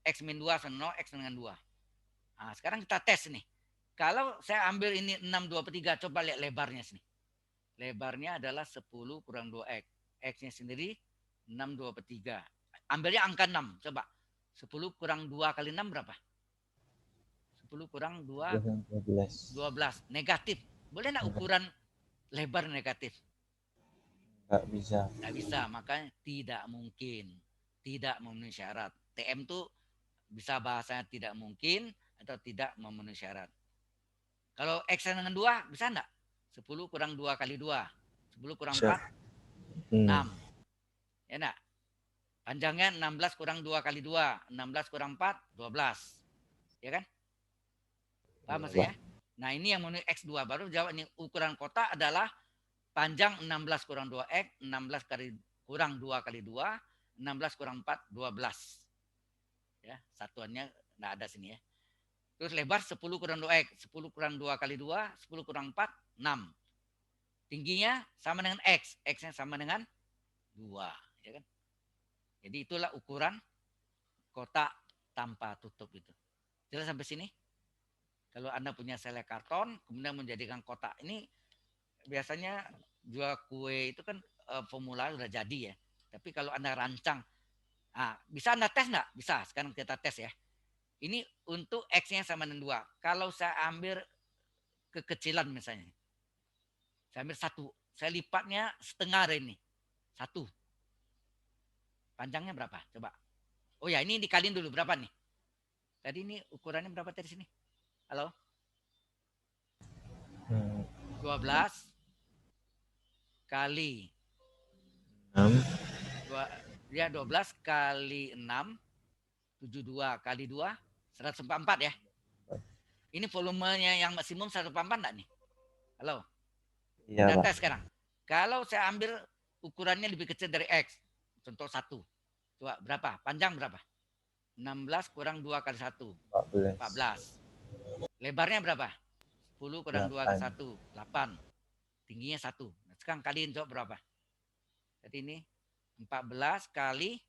X min 2 sama 0. X dengan 2. Nah sekarang kita tes nih. Kalau saya ambil ini 6 2 per 3, coba lihat lebarnya sini. Lebarnya adalah 10 kurang 2x. X-nya sendiri 6 2 per 3. Ambilnya angka 6, coba. 10 kurang 2 kali 6 berapa? 10 kurang 2, 12. 12. Negatif. Boleh enggak ukuran lebar negatif? Nggak bisa. Nggak bisa, makanya tidak mungkin. Tidak memenuhi syarat. TM itu bisa bahasanya tidak mungkin atau tidak memenuhi syarat. Kalau X dengan 2 bisa enggak? 10 kurang 2 kali 2. 10 kurang 4, 6. Ya enggak? Panjangnya 16 kurang 2 kali 2. 16 kurang 4, 12. Ya kan? Paham maksudnya? Nah ini yang memenuhi X2. Baru jawab ini ukuran kotak adalah panjang 16 kurang 2X. 16 kali kurang 2 kali 2. 16 kurang 4, 12. Ya, satuannya enggak ada sini ya. Terus lebar 10 kurang 2x. 10 kurang 2 kali 2. 10 kurang 4. 6. Tingginya sama dengan x. X-nya sama dengan 2. Ya kan? Jadi itulah ukuran kotak tanpa tutup itu. Jelas sampai sini? Kalau Anda punya selai karton, kemudian menjadikan kotak. Ini biasanya jual kue itu kan formula sudah jadi ya. Tapi kalau Anda rancang. Nah, bisa Anda tes enggak? Bisa. Sekarang kita tes ya. Ini untuk X-nya sama dengan 2. Kalau saya ambil kekecilan misalnya. Saya ambil 1. Saya lipatnya setengah dari ini. 1. Panjangnya berapa? Coba. Oh ya, ini dikaliin dulu. Berapa nih? Tadi ini ukurannya berapa dari sini? Halo? 12 kali 6. 12 kali 6. 72 kali 2. 144 ya. Ini volumenya yang maksimum 144 enggak nih? Halo? Iya Kita Pak. tes sekarang. Kalau saya ambil ukurannya lebih kecil dari X. Contoh 1. Coba berapa? Panjang berapa? 16 kurang 2 kali 1. 14. Lebarnya berapa? 10 kurang 2 kali 1. 8. Tingginya 1. Nah, sekarang kaliin coba berapa? Jadi ini 14 kali.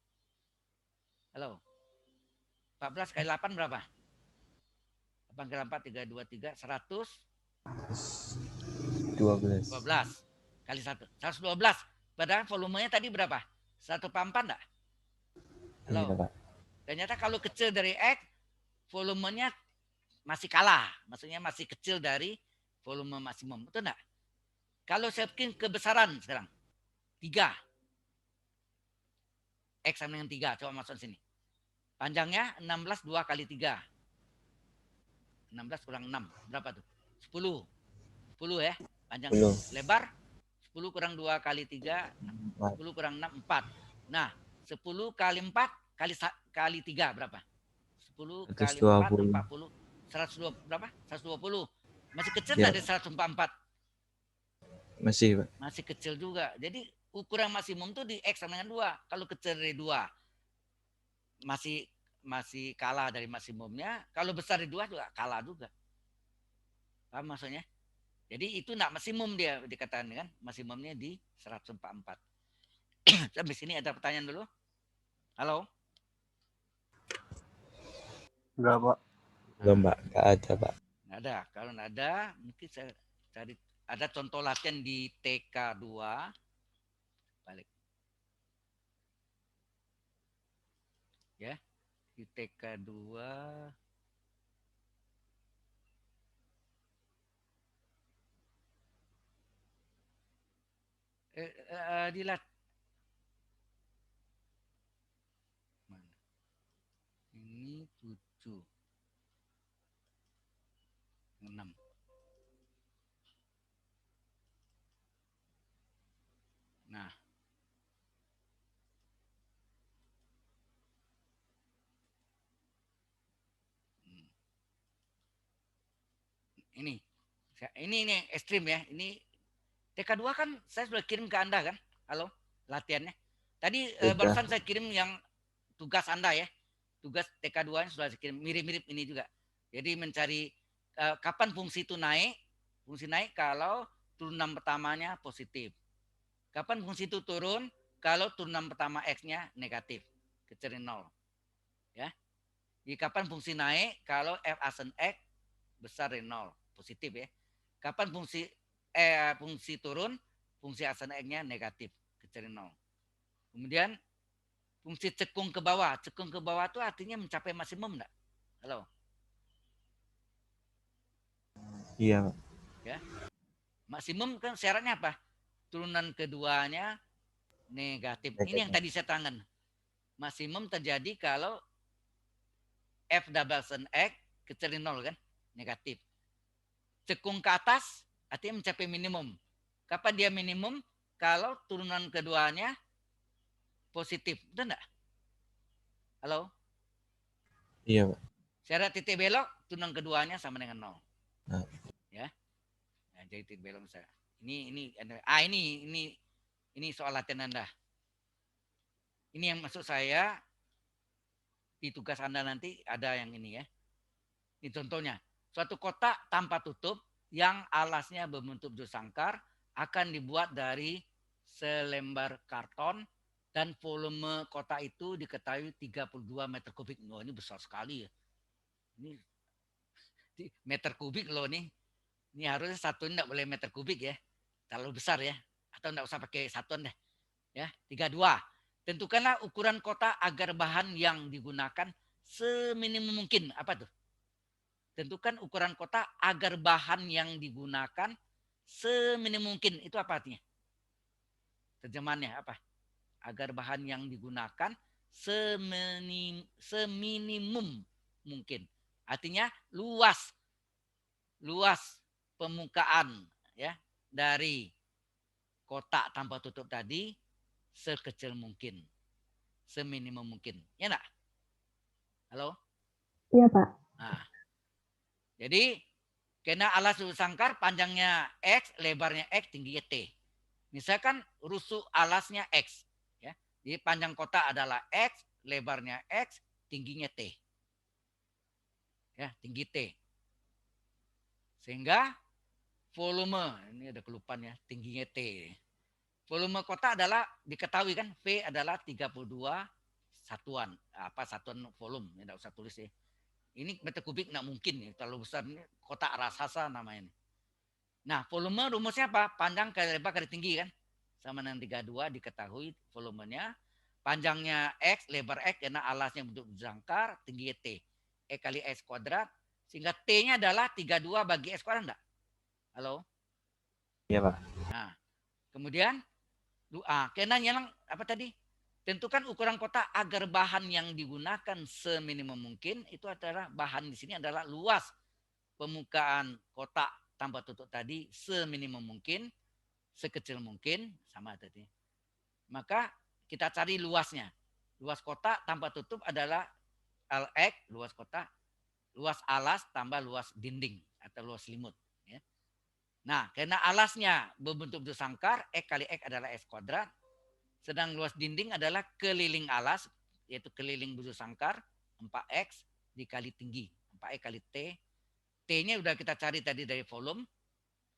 Halo? 14 kali 8 berapa? 8 kali 4, 3, 2, 3, 100. 12. 12 kali 1. 112. Padahal volumenya tadi berapa? 144 enggak? Halo? Iya Pak. Ternyata kalau kecil dari X, volumenya masih kalah, maksudnya masih kecil dari volume maksimum, betul enggak? Kalau saya bikin kebesaran sekarang 3, X sama dengan 3, coba masuk sini. Panjangnya 16 2 kali 3. 16 kurang 6, berapa tuh? 10. 10 ya, panjang 10. lebar 10 kurang 2 kali 3, 10 kurang 6, 4. Nah, 10 kali 4 kali 3 berapa? 10 kali 4, 40. 120 berapa? 120. Masih kecil Ya. dari 144. Masih, Pak. Masih kecil juga. Jadi ukuran maksimum tuh di X sama dengan 2. Kalau kecil dari 2 masih kalah dari maksimumnya. Kalau besar dari 2 juga kalah juga. Paham maksudnya? Jadi itu enggak maksimum dia dikatakan kan, maksimumnya di 144. Sampai sini ada pertanyaan dulu? Halo? Enggak, Pak. Belum, Pak. Nggak ada, Pak. Nggak ada. Kalau nggak ada, mungkin saya cari. Ada contoh latihan di TK2. Balik. Ya, di TK2. Dilat. Mana? Ini 7. 6. Nah. Ini ekstrim ya. Ini TK2 kan saya sudah kirim ke Anda kan? Halo, latihannya. Tadi barusan saya kirim yang tugas Anda ya. Tugas TK2 sudah saya kirim, mirip-mirip ini juga. Jadi mencari kapan fungsi itu naik. Fungsi naik kalau turunan pertamanya positif. Kapan fungsi itu turun kalau turunan pertama X-nya negatif. Kecil dari 0. Ya. Jadi kapan fungsi naik kalau F asen X besar dari 0. Positif ya. Kapan fungsi turun, fungsi asen X-nya negatif, kecil dari 0. Kemudian fungsi cekung ke bawah. Cekung ke bawah itu artinya mencapai maksimum enggak? Halo. Iya, Pak. Ya. Maksimum kan syaratnya apa? Turunan keduanya negatif. Ini yang tadi saya tangan. Maksimum terjadi kalau F double X kecil dari 0 kan? Negatif. Cekung ke atas artinya mencapai minimum. Kapan dia minimum? Kalau turunan keduanya positif. Betul enggak? Halo? Iya, Pak. Syarat titik belok, turunan keduanya sama dengan 0. Nah. Ya. Nah, jadi titik belok saya. Ini soal latihan Anda. Ini yang maksud saya di tugas Anda nanti ada yang ini ya. Ini contohnya. Suatu kotak tanpa tutup yang alasnya berbentuk jus sangkar akan dibuat dari selembar karton dan volume kotak itu diketahui 32 meter kubik. Oh, ini besar sekali ya. Ini meter kubik loh nih. Ini harusnya satu enggak boleh meter kubik ya. Terlalu besar ya. Atau enggak usah pakai satuan deh. Ya, 32. Tentukanlah ukuran kotak agar bahan yang digunakan seminimum mungkin. Apa tuh? Tentukan ukuran kotak agar bahan yang digunakan seminimum mungkin. Itu apa artinya? Terjemahannya apa? Agar bahan yang digunakan seminimum mungkin. Artinya luas permukaan ya dari kotak tanpa tutup tadi sekecil mungkin, seminimum mungkin. Ya enggak? Halo? Iya, Pak. Nah, jadi karena alas rusuk sangkar panjangnya X, lebarnya X, tingginya T. Misalkan rusuk alasnya X. Ya. Jadi panjang kotak adalah X, lebarnya X, tingginya T. Ya, tinggi T. Sehingga volume, ini ada kelupaan ya, tingginya T. Volume kotak adalah diketahui kan, V adalah 32 satuan. Apa satuan volume, tidak usah tulis ya. Ini meter kubik nggak mungkin nih, terlalu besar ini kotak raksasa namanya. Nah, volume rumusnya apa? Panjang kali lebar kali tinggi kan? Sama dengan 32 diketahui volumenya. Panjangnya X, lebar X karena alasnya bentuk jangkar, tinggi T. E kali X kuadrat. Sehingga T-nya adalah 32 bagi X kuadrat enggak? Halo? Iya, Pak. Nah, kemudian kenanya apa tadi? Tentukan ukuran kotak agar bahan yang digunakan seminimum mungkin. Itu adalah bahan di sini adalah luas permukaan kotak tanpa tutup tadi seminimum mungkin, sekecil mungkin, sama tadi. Maka kita cari luasnya. Luas kotak tanpa tutup adalah Lx, luas kotak, luas alas tambah luas dinding atau luas selimut. Ya. Nah, karena alasnya berbentuk bujur sangkar, X kali X adalah X kuadrat. Sedang luas dinding adalah keliling alas, yaitu keliling bujur sangkar, 4X dikali tinggi. 4X kali T. T-nya udah kita cari tadi dari volume.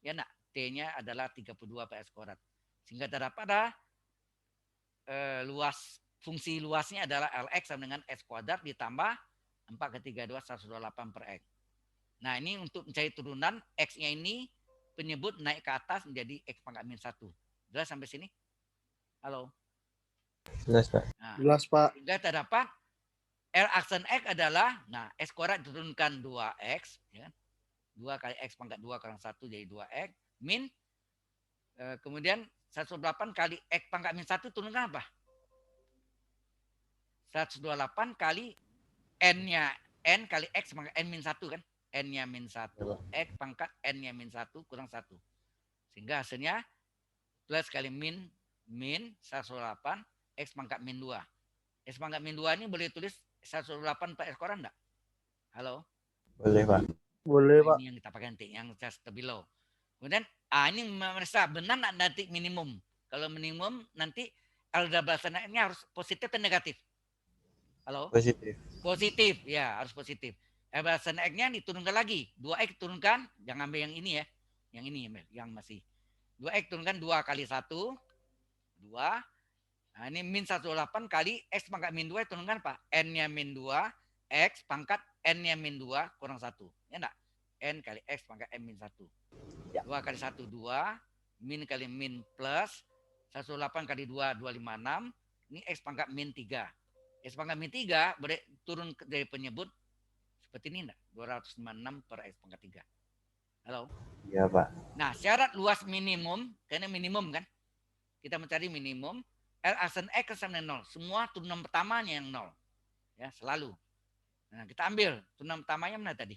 Ya nak, T-nya adalah 32 per X kuadrat. Sehingga terdapat luas, fungsi luasnya adalah Lx sama dengan X kuadrat ditambah 4 ke 32, 128 per X. Nah ini untuk mencari turunan, X-nya ini penyebut naik ke atas menjadi X pangkat min 1. Jelas sampai sini? Halo? Jelas, Pak. Nah, Jelas, Pak. sehingga terdapat L aksen X adalah, nah X kuadrat diturunkan 2X, ya, 2 kali X pangkat 2 kurang 1 jadi 2X, min, kemudian 128 kali X pangkat min 1 turunkan apa? 128 kali N-nya, N kali X pangkat N min 1 kan? N-nya min 1, X pangkat N-nya min 1 kurang 1. Sehingga hasilnya plus kali min 108, X pangkat min 2. X pangkat min 2 ini boleh tulis 108 per X kuadrat enggak? Halo? Boleh, Pak. Boleh, Nah, Pak. ini yang kita pakai nanti, yang just below. Kemudian, ini merasa benar nanti minimum. Kalau minimum nanti algebra ini harus positif dan negatif. Halo? Positif. Positif, ya harus positif. Algebra X-nya diturunkan lagi. 2X turunkan, jangan ambil yang ini ya. Yang ini yang masih. 2X turunkan 2 kali 1. 2. Nah, ini min 108 kali X pangkat min 2 turunkan apa? N-nya min 2. X pangkat N-nya min 2 kurang 1. Ya enggak? N kali X pangkat N min 1. Ya. 2 kali 1, 2. Min kali min plus. 108 kali 2, 256. Ini X pangkat min 3. X pangkat min 3 boleh turun dari penyebut seperti ini enggak? 256 per X pangkat 3. Halo? Iya, Pak. Nah, syarat luas minimum, karena minimum kan? Kita mencari minimum. L aksen X sama dengan 0. Semua turunan pertamanya yang 0. Ya, selalu. Nah, kita ambil turunan pertamanya mana tadi?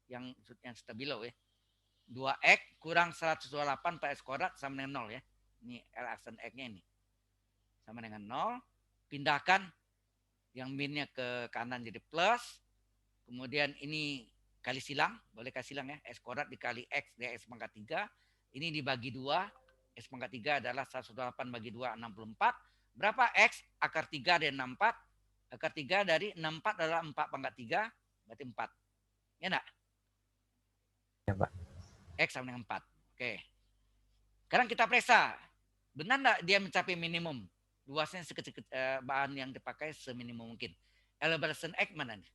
Yang stabilo ya. 2X kurang 128 per X kuadrat sama dengan 0 ya. Ini L aksen X-nya ini. Sama dengan 0. Pindahkan yang minnya ke kanan jadi plus. Kemudian ini kali silang. Boleh kasih silang ya. X kuadrat dikali X dari X pangkat 3. Ini dibagi 2. X pangkat 3 adalah 108 bagi 2, 64. Berapa X? Akar 3 dari 64. Akar 3 dari 64 adalah 4 pangkat 3. Berarti 4. Ya enggak? Ya, Pak. X sama dengan 4. Oke. Sekarang kita periksa. Benar enggak dia mencapai minimum? Luasnya sekecil bahan yang dipakai seminimum mungkin. Elevation X mana nih?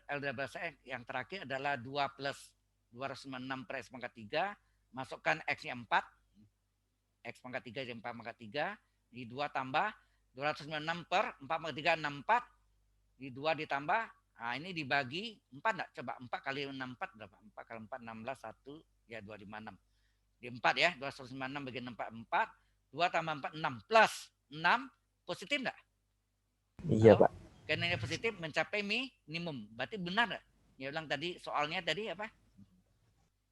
Elevation X yang terakhir adalah 2 plus 296 per X pangkat 3. Masukkan X-nya 4. X pangkat 3 jadi 4 pangkat 3. Di 2 tambah 296 per 4 pangkat 3, 64. Di 2 ditambah. Nah ini dibagi 4 enggak? Coba 4 kali 64 berapa? 4 kali 4, 16, 1. Ya 256. Di 4 ya. 296 bagi 64, 4. 2 tambah 4, 6. Plus 6. Positif enggak? Iya, Halo? Pak. Karena ini positif mencapai minimum. Berarti benar enggak? Ya ulang tadi soalnya tadi apa?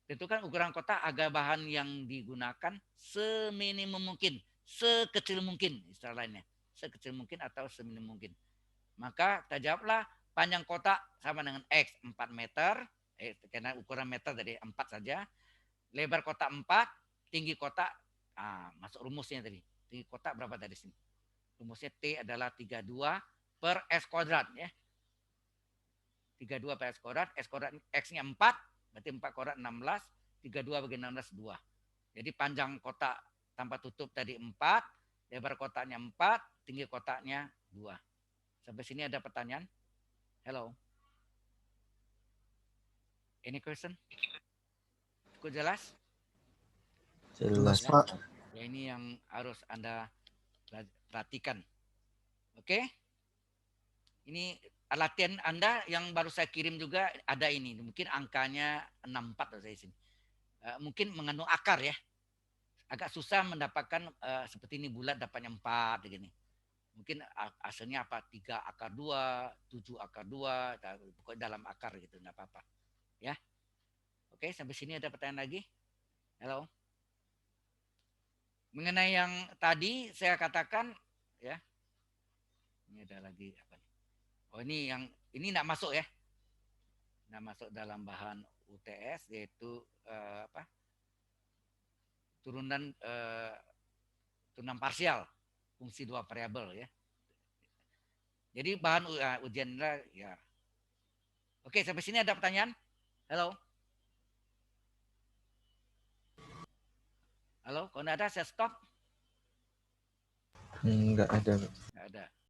Tentukan ukuran kotak agar bahan yang digunakan seminimum mungkin, sekecil mungkin istilah lainnya, sekecil mungkin atau seminim mungkin. Maka kita jawablah panjang kotak sama dengan X 4 meter, karena ukuran meter dari 4 saja. Lebar kotak 4, tinggi kotak, masuk rumusnya tadi. Tinggi kotak berapa tadi sini? Rumusnya T adalah 32 per S kuadrat ya. 32 per S kuadrat, S kuadrat X-nya 4, berarti 4 kuadrat 16, 32 bagi 16, 2. Jadi panjang kotak tanpa tutup tadi 4, lebar kotaknya 4, tinggi kotaknya 2. Sampai sini ada pertanyaan? Hello? Any question? Cukup jelas? Jelas, Jelas, Pak. Ya ini yang harus Anda perhatikan. Oke? Ini latihan Anda yang baru saya kirim juga ada ini. Mungkin angkanya 64 atau saya sini. Mungkin mengandung akar ya. Agak susah mendapatkan seperti ini bulat dapatnya 4 begini. Mungkin asalnya apa 3 akar 2, 7 akar 2, pokoknya dalam akar gitu enggak apa-apa. Ya. Oke, sampai sini ada pertanyaan lagi? Halo. Mengenai yang tadi saya katakan ya. Ini ada lagi apa nih? Oh, ini yang ini enggak masuk ya. Enggak masuk dalam bahan UTS yaitu apa? Turunan parsial fungsi 2 variabel ya. Jadi bahan ujian ya. Oke, sampai sini ada pertanyaan? Halo. Halo, kalau enggak ada saya stop. Enggak ada. Enggak ada.